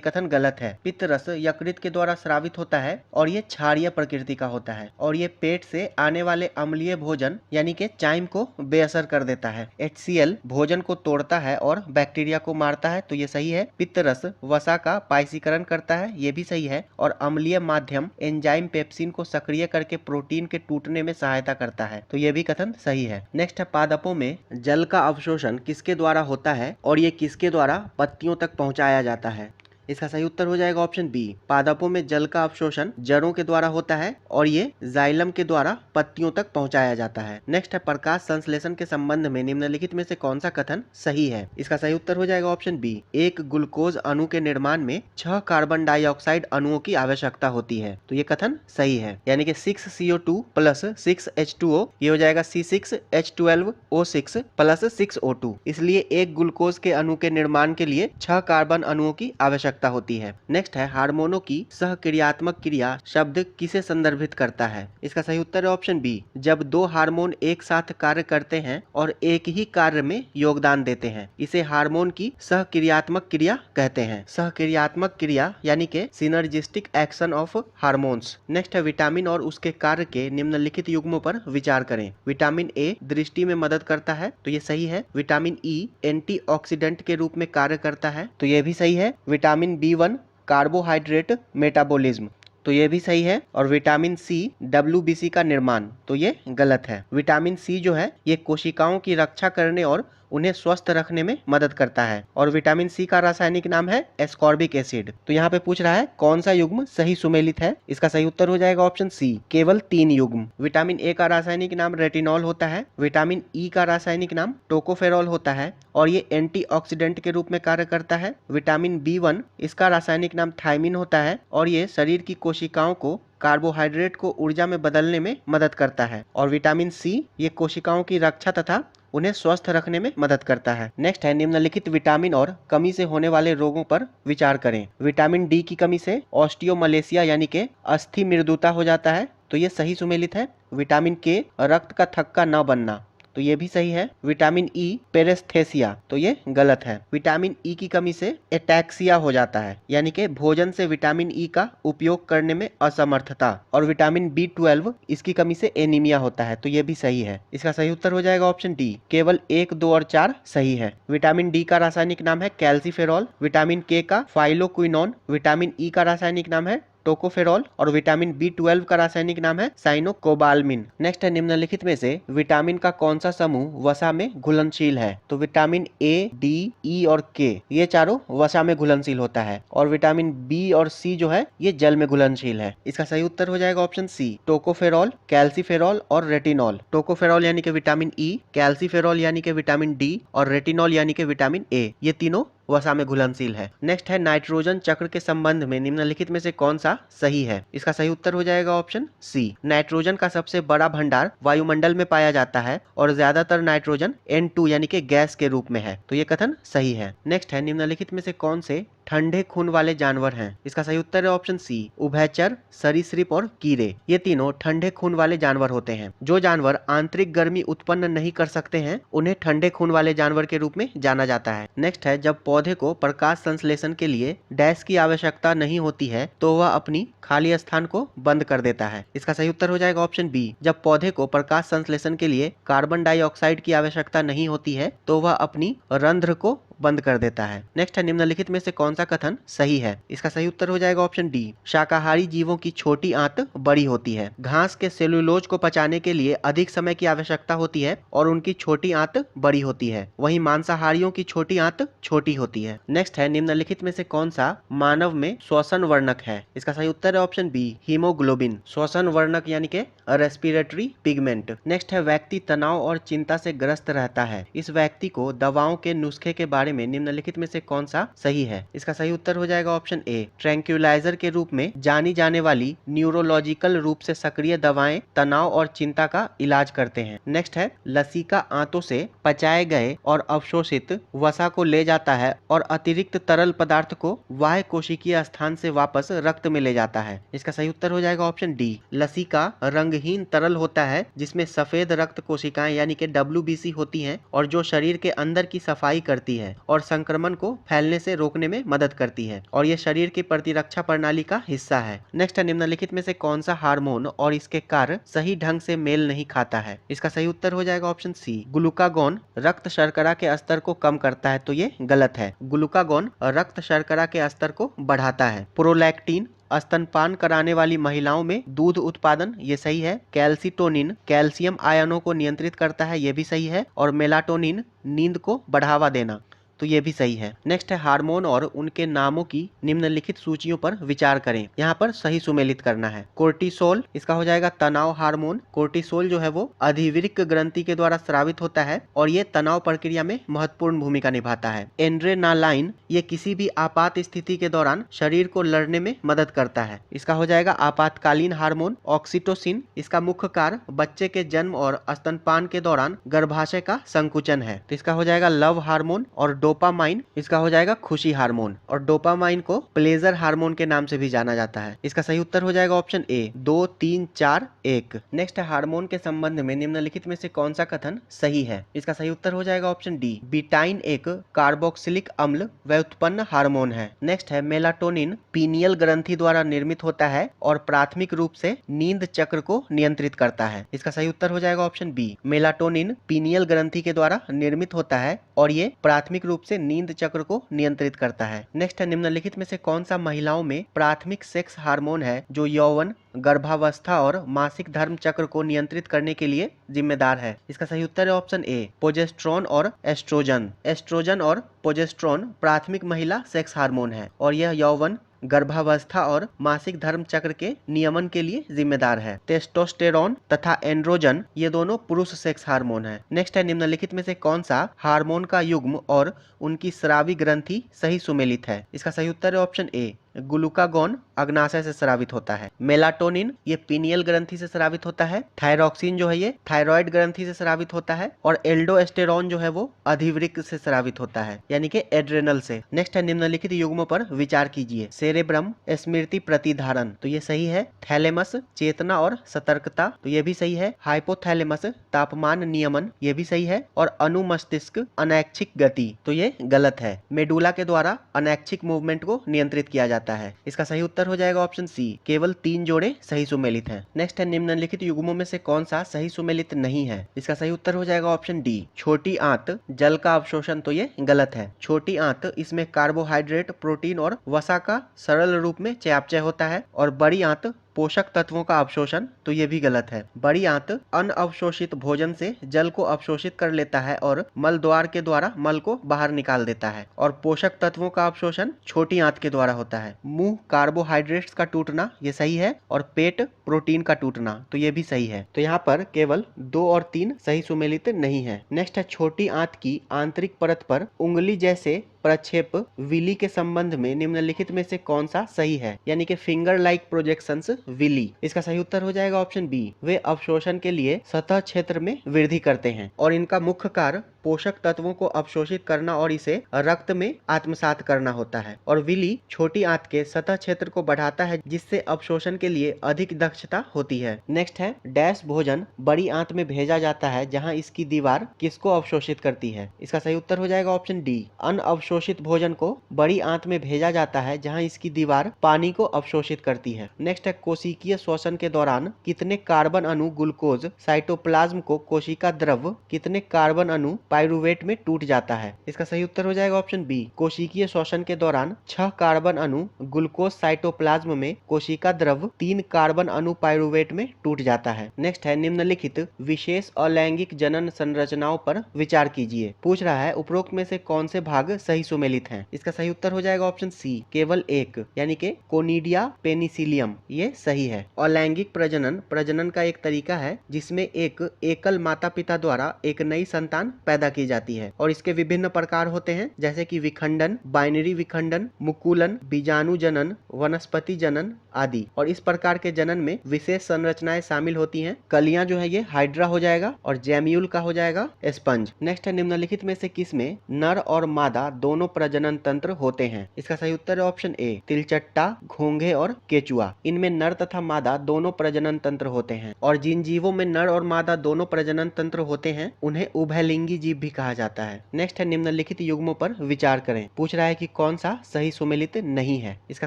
[SPEAKER 1] कथन गलत है। पित्त रस यकृत के द्वारा स्रावित होता है और ये क्षारीय प्रकृति का होता है और ये पेट से आने वाले अम्लीय भोजन यानी कि चाइम को बेअसर कर देता है। HCl भोजन को तोड़ता है और बैक्टीरिया को मारता है, तो ये सही है। पित्त रस वसा का पाइसीकरण करता है, ये भी सही है। और अम्लीय माध्यम एंजाइम पेप्सिन को सक्रिय करके प्रोटीन के टूटने में सहायता करता है, तो ये भी कथन सही है। नेक्स्ट है, पादपों में जल का अवशोषण किसके द्वारा होता है और ये किसके द्वारा पत्तियों तक पहुंचाया जाता है? इसका सही उत्तर हो जाएगा ऑप्शन बी, पादपों में जल का अवशोषण जड़ों के द्वारा होता है और ये जाइलम के द्वारा पत्तियों तक पहुंचाया जाता है। नेक्स्ट है, प्रकाश संश्लेषण के संबंध में निम्नलिखित में से कौन सा कथन सही है? इसका सही उत्तर हो जाएगा ऑप्शन बी, एक ग्लूकोज अणु के निर्माण में 6 कार्बन डाइऑक्साइड अणुओं की आवश्यकता होती है, तो ये कथन सही है। यानी कि 6CO2 प्लस 6H2O, ये हो जाएगा C6H12O6 प्लस 6O2। इसलिए एक ग्लूकोज के अणु के निर्माण के लिए 6 कार्बन अणुओं की आवश्यकता होती है। नेक्स्ट है, हार्मोनों की सहक्रियात्मक क्रिया शब्द किसे संदर्भित करता है? इसका सही उत्तर है ऑप्शन बी, जब दो हार्मोन एक साथ कार्य करते हैं और एक ही कार्य में योगदान देते हैं, इसे हार्मोन की सहक्रियात्मक क्रिया कहते हैं। सहक्रियात्मक क्रिया यानी कि synergistic action of hormones. Next है, विटामिन और उसके कार्य के निम्नलिखित युग्मों पर विचार करें। विटामिन ए दृष्टि में मदद करता है, तो ये सही है। विटामिन ई एंटीऑक्सीडेंट के रूप में कार्य करता है, तो ये भी सही है। विटामिन B1 कार्बोहाइड्रेट मेटाबॉलिज्म, तो ये भी सही है। और विटामिन सी WBC का निर्माण, तो ये गलत है। विटामिन सी जो है ये कोशिकाओं की रक्षा करने और उन्हें स्वस्थ रखने में मदद करता है। और विटामिन सी का रासायनिक नाम है एस्कॉर्बिक एसिड। तो यहाँ पे पूछ रहा है कौन सा युग्म सही सुमेलित है? इसका सही उत्तर हो जाएगा ऑप्शन सी, केवल 3 युग्म। विटामिन ए का रासायनिक नाम रेटिनॉल होता है। विटामिन ई का रासायनिक नाम टोकोफेरॉल होता है और ये एंटीऑक्सीडेंट के रूप में कार्य करता है। विटामिन B1 इसका रासायनिक नाम थायमिन होता है और ये शरीर की कोशिकाओं को कार्बोहाइड्रेट को ऊर्जा में बदलने में मदद करता है। और विटामिन सी ये कोशिकाओं की रक्षा तथा उन्हें स्वस्थ रखने में मदद करता है। नेक्स्ट है, निम्नलिखित विटामिन और कमी से होने वाले रोगों पर विचार करें। विटामिन डी की कमी से ऑस्टियोमलेशिया यानी कि अस्थि मृदुता हो जाता है, तो ये सही सुमेलित है। विटामिन के रक्त का थक्का न बनना, तो ये भी सही है। विटामिन ई पेरेस्थेसिया, तो ये गलत है। विटामिन ई की कमी से एटैक्सिया हो जाता है, यानी कि भोजन से विटामिन ई का उपयोग करने में असमर्थता। और विटामिन B12 इसकी कमी से एनीमिया होता है, तो ये भी सही है। इसका सही उत्तर हो जाएगा ऑप्शन डी, केवल 1, 2 और 4 सही है। विटामिन डी का रासायनिक नाम है कैल्सीफेरॉल। विटामिन के का फाइलोक्विनोन। विटामिन ई का रासायनिक नाम है टोकोफेरॉल और विटामिन B12 का रासायनिक नाम है साइनोकोबाल्मिन। नेक्स्ट है, निम्नलिखित में से विटामिन का कौन सा समूह वसा में घुलनशील है? तो विटामिन ए, डी, ई और के ये चारों वसा में घुलनशील होता है और विटामिन बी और सी जो है ये जल में घुलनशील है। इसका सही उत्तर हो जाएगा ऑप्शन सी, टोकोफेरॉल, कैल्सीफेरॉल और रेटिनॉल। टोकोफेरॉल यानी कि विटामिन ई, कैल्सीफेरॉल यानी कि विटामिन डी और रेटिनॉल यानी कि विटामिन ए, ये तीनों वसा में घुलनशील है। नेक्स्ट है, नाइट्रोजन चक्र के संबंध में निम्नलिखित में से कौन सा सही है? इसका सही उत्तर हो जाएगा ऑप्शन सी, नाइट्रोजन का सबसे बड़ा भंडार वायुमंडल में पाया जाता है और ज्यादातर नाइट्रोजन N2 यानी कि गैस के रूप में है, तो ये कथन सही है। नेक्स्ट है, निम्नलिखित में से कौन से ठंडे खून वाले जानवर हैं? इसका सही उत्तर है ऑप्शन सी, उभयचर, सरीसृप और कीड़े। ये तीनों ठंडे खून वाले जानवर होते हैं। जो जानवर आंतरिक गर्मी उत्पन्न नहीं कर सकते हैं उन्हें ठंडे खून वाले जानवर के रूप में जाना जाता है। नेक्स्ट है, जब पौधे को प्रकाश संश्लेषण के लिए डैश की आवश्यकता नहीं होती है तो वह अपनी खाली स्थान को बंद कर देता है। इसका सही उत्तर हो जाएगा ऑप्शन बी, जब पौधे को प्रकाश संश्लेषण के लिए कार्बन डाइऑक्साइड की आवश्यकता नहीं होती है तो वह अपनी रंध्र को बंद कर देता है। नेक्स्ट है, निम्नलिखित में से कौन सा कथन सही है? इसका सही उत्तर हो जाएगा ऑप्शन डी, शाकाहारी जीवों की छोटी आंत बड़ी होती है। घास के सेलुलोज को पचाने के लिए अधिक समय की आवश्यकता होती है और उनकी छोटी आंत बड़ी होती है, वहीं मांसाहारियों की छोटी आंत छोटी होती है। नेक्स्ट है, निम्नलिखित में से कौन सा मानव में श्वसन वर्णक है? इसका सही उत्तर है ऑप्शन बी, हीमोग्लोबिन। श्वसन वर्णक यानी कि रेस्पिरेटरी पिगमेंट। नेक्स्ट है, व्यक्ति तनाव और चिंता से ग्रस्त रहता है, इस व्यक्ति को दवाओं के नुस्खे के बारे बारे में निम्नलिखित में से कौन सा सही है? इसका सही उत्तर हो जाएगा ऑप्शन ए, ट्रैंक्यूलाइजर के रूप में जानी जाने वाली न्यूरोलॉजिकल रूप से सक्रिय दवाएं तनाव और चिंता का इलाज करते हैं। नेक्स्ट है, लसिका आंतों से पचाए गए और अवशोषित वसा को ले जाता है और अतिरिक्त तरल पदार्थ को बाह्य कोशिकीय स्थान से वापस रक्त में ले जाता है। इसका सही उत्तर हो जाएगा ऑप्शन डी, लसिका रंगहीन तरल होता है जिसमें सफेद रक्त कोशिकाएं यानी कि WBC होती हैं और जो शरीर के अंदर की सफाई करती है और संक्रमण को फैलने से रोकने में मदद करती है और यह शरीर की प्रतिरक्षा प्रणाली का हिस्सा है। नेक्स्ट है, निम्नलिखित में से कौन सा हार्मोन और इसके कार्य सही ढंग से मेल नहीं खाता है? इसका सही उत्तर हो जाएगा ऑप्शन सी, ग्लूकागॉन रक्त शर्करा के स्तर को कम करता है। तो ये गलत है, ग्लूकागॉन रक्त शर्करा के स्तर को बढ़ाता है। प्रोलैक्टिन स्तनपान कराने वाली महिलाओं में दूध उत्पादन, ये सही है। कैल्सिटोनिन कैल्शियम आयनों को नियंत्रित करता है, ये भी सही है। और मेलाटोनिन नींद को बढ़ावा देना, तो ये भी सही है। नेक्स्ट है, हार्मोन और उनके नामों की निम्नलिखित सूचियों पर विचार करें। यहाँ पर सही सुमेलित करना है। कोर्टिसोल, इसका हो जाएगा तनाव हार्मोन। कोर्टिसोल जो है वो अधिवृक्क ग्रंथि के द्वारा स्रावित होता है और ये तनाव प्रक्रिया में महत्वपूर्ण भूमिका निभाता है। एड्रेनालाइन, ये किसी भी आपात स्थिति के दौरान शरीर को लड़ने में मदद करता है। इसका हो जाएगा आपातकालीन हार्मोन। ऑक्सीटोसिन, इसका मुख्य कार्य बच्चे के जन्म और स्तनपान के दौरान गर्भाशय का संकुचन है। तो इसका हो जाएगा लव हार्मोन। और डोपामाइन, इसका हो जाएगा खुशी हार्मोन। और डोपामाइन को प्लेजर हार्मोन के नाम से भी जाना जाता है। इसका सही उत्तर हो जाएगा ऑप्शन ए, 2, 3, 4, 1। नेक्स्ट है, हार्मोन के संबंध में निम्नलिखित में से कौन सा कथन सही है? इसका सही उत्तर हो जाएगा ऑप्शन डी, बिटाइन एक कार्बोक्सिलिक अम्ल व्युत्पन्न हार्मोन है। नेक्स्ट है, मेलाटोनिन पीनियल ग्रंथि द्वारा निर्मित होता है और प्राथमिक रूप से नींद चक्र को नियंत्रित करता है। इसका सही उत्तर हो जाएगा ऑप्शन बी, मेलाटोनिन पीनियल ग्रंथि के द्वारा निर्मित होता है और ये प्राथमिक रूप से नींद चक्र को नियंत्रित करता है। नेक्स्ट है, निम्नलिखित में से कौन सा महिलाओं में प्राथमिक सेक्स हार्मोन है जो यौवन, गर्भावस्था और मासिक धर्म चक्र को नियंत्रित करने के लिए जिम्मेदार है? इसका सही उत्तर है ऑप्शन ए, प्रोजेस्टेरोन और एस्ट्रोजन। एस्ट्रोजन और प्रोजेस्टेरोन प्राथमिक महिला सेक्स हार्मोन है और यह यौवन, गर्भावस्था और मासिक धर्म चक्र के नियमन के लिए जिम्मेदार है। टेस्टोस्टेरोन तथा एंड्रोजन, ये दोनों पुरुष सेक्स हार्मोन है। नेक्स्ट है, निम्नलिखित में से कौन सा हार्मोन का युग्म और उनकी स्रावी ग्रंथि सही सुमेलित है? इसका सही उत्तर है ऑप्शन ए, ग्लूकागॉन अग्नाशय से स्रावित होता है। मेलाटोनिन ये पीनियल ग्रंथि से स्रावित होता है। थायरॉक्सिन जो है ये थायराइड ग्रंथि से स्रावित होता है और एल्डोस्टेरोन जो है वो अधिवृक्क से स्रावित होता है यानी कि एड्रेनल से। नेक्स्ट है, निम्नलिखित युग्मों पर विचार कीजिए। सेरेब्रम स्मृति प्रतिधारण, तो ये सही है। थैलेमस चेतना और सतर्कता, तो ये भी सही है। हाइपोथैलेमस तापमान नियमन, ये भी सही है। और अनुमस्तिष्क अनैच्छिक गति, तो ये गलत है। मेडुला के द्वारा अनैच्छिक मूवमेंट को नियंत्रित किया जाता है। इसका सही उत्तर हो जाएगा ऑप्शन सी, केवल 3 जोड़े सही सुमेलित हैं। नेक्स्ट है, निम्नलिखित युग्मों में से कौन सा सही सुमेलित नहीं है? इसका सही उत्तर हो जाएगा ऑप्शन डी, छोटी आंत जल का अवशोषण, तो ये गलत है। छोटी आंत, इसमें कार्बोहाइड्रेट, प्रोटीन और वसा का सरल रूप में चयापचय होता है। और बड़ी आंत पोषक तत्वों का अवशोषण, तो ये भी गलत है। बड़ी आंत अनअवशोषित भोजन से जल को अवशोषित कर लेता है और मल द्वार के द्वारा मल को बाहर निकाल देता है। और पोषक तत्वों का अवशोषण छोटी आंत के द्वारा होता है। मुंह कार्बोहाइड्रेट्स का टूटना, ये सही है। और पेट प्रोटीन का टूटना, तो ये भी सही है। तो यहाँ पर केवल 2 और 3 सही सुमेलित नहीं है। नेक्स्ट है, छोटी आंत की आंतरिक परत पर उंगली जैसे प्रक्षेप विली के संबंध में निम्नलिखित में से कौन सा सही है? यानी कि फिंगर लाइक प्रोजेक्शंस विली। इसका सही उत्तर हो जाएगा ऑप्शन बी, वे अवशोषण के लिए सतह क्षेत्र में वृद्धि करते हैं और इनका मुख्य कार्य पोषक तत्वों को अवशोषित करना और इसे रक्त में आत्मसात करना होता है। और विली छोटी आंत के सतह क्षेत्र को बढ़ाता है जिससे अवशोषण के लिए अधिक दक्षता होती है। नेक्स्ट है, डैश भोजन बड़ी आंत में भेजा जाता है जहां इसकी दीवार किसको अवशोषित करती है? इसका सही उत्तर हो जाएगा ऑप्शन डी, अनअवशोषित भोजन को बड़ी आंत में भेजा जाता है जहां इसकी दीवार पानी को अवशोषित करती है। नेक्स्ट है, कोशिकीय श्वसन के दौरान कितने कार्बन अणु ग्लूकोज साइटोप्लाज्म को कोशिका द्रव कितने कार्बन अणु पाइरुवेट में टूट जाता है? इसका सही उत्तर हो जाएगा ऑप्शन बी, कोशिकीय श्वसन के दौरान 6 कार्बन अणु ग्लूकोज साइटोप्लाज्म में, कोशिका द्रव 3 कार्बन अणु पाइरुवेट में टूट जाता है। नेक्स्ट है, निम्नलिखित विशेष अलैंगिक जनन संरचनाओं पर विचार कीजिए। पूछ रहा है उपरोक्त में से कौन से भाग सही सुमेलित हैं? इसका सही उत्तर हो जाएगा ऑप्शन सी, केवल एक, यानी कि कोनिडिया पेनिसिलियम, ये सही है। अलैंगिक प्रजनन प्रजनन का एक तरीका है जिसमें एक एकल माता पिता द्वारा एक नई संतान पैदा पैदा की जाती है और इसके विभिन्न प्रकार होते हैं, जैसे कि विखंडन, बाइनरी विखंडन, मुकुलन, बीजाणु जनन, वनस्पति जनन आदि। और इस प्रकार के जनन में विशेष संरचनाएं शामिल होती हैं। कलियां जो है ये हाइड्रा हो जाएगा और जैम्यूल का हो जाएगा स्पंज। नेक्स्ट है, निम्नलिखित में से किसमें नर और मादा दोनों प्रजनन तंत्र होते हैं? इसका सही उत्तर है ऑप्शन ए, तिलचट्टा, घोंघे और केचुआ। इनमें नर तथा मादा दोनों प्रजनन तंत्र होते हैं। और जिन जीवों में नर और मादा दोनों प्रजनन तंत्र होते हैं उन्हें उभयलिंगी जीव भी कहा जाता है। नेक्स्ट है, निम्नलिखित युग्मों पर विचार करें। पूछ रहा है कि कौन सा सही सुमेलित नहीं है। इसका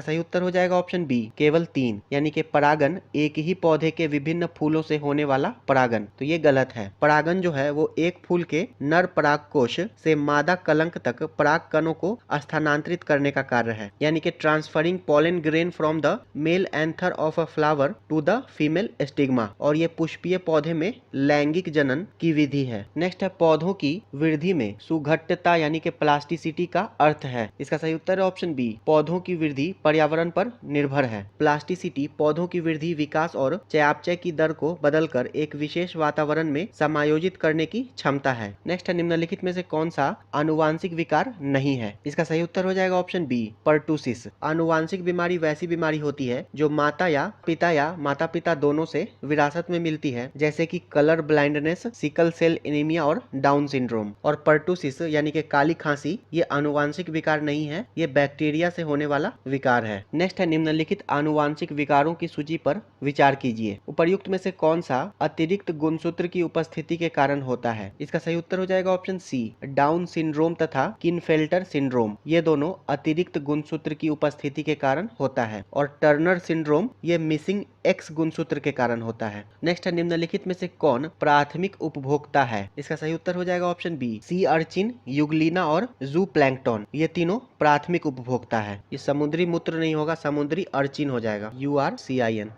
[SPEAKER 1] सही उत्तर हो जाएगा ऑप्शन बी, केवल 3, यानी कि परागन एक ही पौधे के विभिन्न फूलों से होने वाला परागन। तो ये गलत है। परागन जो है वो एक फूल के नर परागकोश से मादा कलंक तक पराग कणों को स्थानांतरित करने का कार्य है, यानी कि transferring pollen grain from the male anther of a flower to the female stigma. और ये पुष्पीय पौधे में लैंगिक जनन की विधि है। नेक्स्ट है, पौधों की वृद्धि में सुघट्टता यानी कि प्लास्टिसिटी का अर्थ है। इसका सही उत्तर है ऑप्शन बी, पौधों की वृद्धि पर्यावरण पर निर्भर है। प्लास्टिसिटी पौधों की वृद्धि, विकास और चयापचय की दर को बदलकर एक विशेष वातावरण में समायोजित करने की क्षमता है। नेक्स्ट है, निम्नलिखित में से कौन सा आनुवांशिक विकार नहीं है? इसका सही उत्तर हो जाएगा ऑप्शन बी, पर्टुसिस। आनुवांशिक बीमारी वैसी बीमारी होती है जो माता माता पिता दोनों से विरासत में मिलती है, जैसे कि colour blindness, sickle cell anaemia और डाउन सिंड्रोम। और पर्टुसिस यानी कि काली खांसी ये आनुवांशिक विकार नहीं है, ये बैक्टीरिया से होने वाला विकार है। नेक्स्ट है, निम्नलिखित आनुवांशिक विकारों की सूची पर विचार कीजिए। उपर्युक्त में से कौन सा अतिरिक्त गुणसूत्र की उपस्थिति के कारण होता है? इसका सही उत्तर हो जाएगा ऑप्शन सी, डाउन सिंड्रोम तथा किनफेल्टर सिंड्रोम। ये दोनों अतिरिक्त गुणसूत्र की उपस्थिति के कारण होता है। और टर्नर सिंड्रोम ये मिसिंग एक्स गुणसूत्र के कारण होता है। नेक्स्ट है, निम्नलिखित में से कौन प्राथमिक उपभोक्ता है? इसका सही उत्तर हो जाएगा option B, sea urchin, Euglena और जू प्लैंकटन। ये तीनों प्राथमिक उपभोक्ता है। ये समुद्री मूत्र नहीं होगा, समुद्री अर्चिन हो जाएगा, URCIN।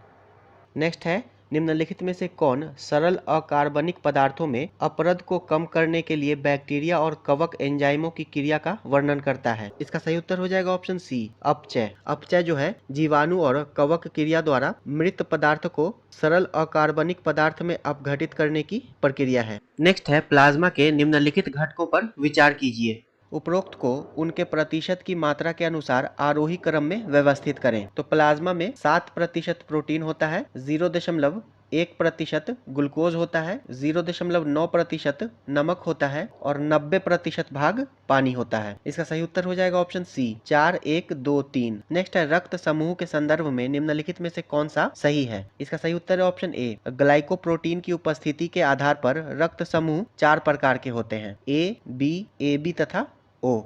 [SPEAKER 1] नेक्स्ट है, निम्नलिखित में से कौन सरल अकार्बनिक पदार्थों में अपरद को कम करने के लिए बैक्टीरिया और कवक एंजाइमों की क्रिया का वर्णन करता है? इसका सही उत्तर हो जाएगा ऑप्शन सी, अपचय। अपचय जो है जीवाणु और कवक क्रिया द्वारा मृत पदार्थ को सरल अकार्बनिक पदार्थ में अपघटित करने की प्रक्रिया है। नेक्स्ट है, प्लाज्मा के निम्नलिखित घटकों पर विचार कीजिए। उपरोक्त को उनके प्रतिशत की मात्रा के अनुसार आरोही क्रम में व्यवस्थित करें। तो प्लाज्मा में 7% प्रोटीन होता है, 0.1% ग्लूकोज होता है, 0.9% नमक होता है और 90% भाग पानी होता है। इसका सही उत्तर हो जाएगा ऑप्शन सी, 4, 1, 2, 3। नेक्स्ट है, रक्त समूह के संदर्भ में निम्नलिखित में से कौन सा सही है? इसका सही उत्तर है ऑप्शन ए, ग्लाइकोप्रोटीन की उपस्थिति के आधार पर रक्त समूह 4 प्रकार के होते हैं, ए, बी, AB तथा ओ।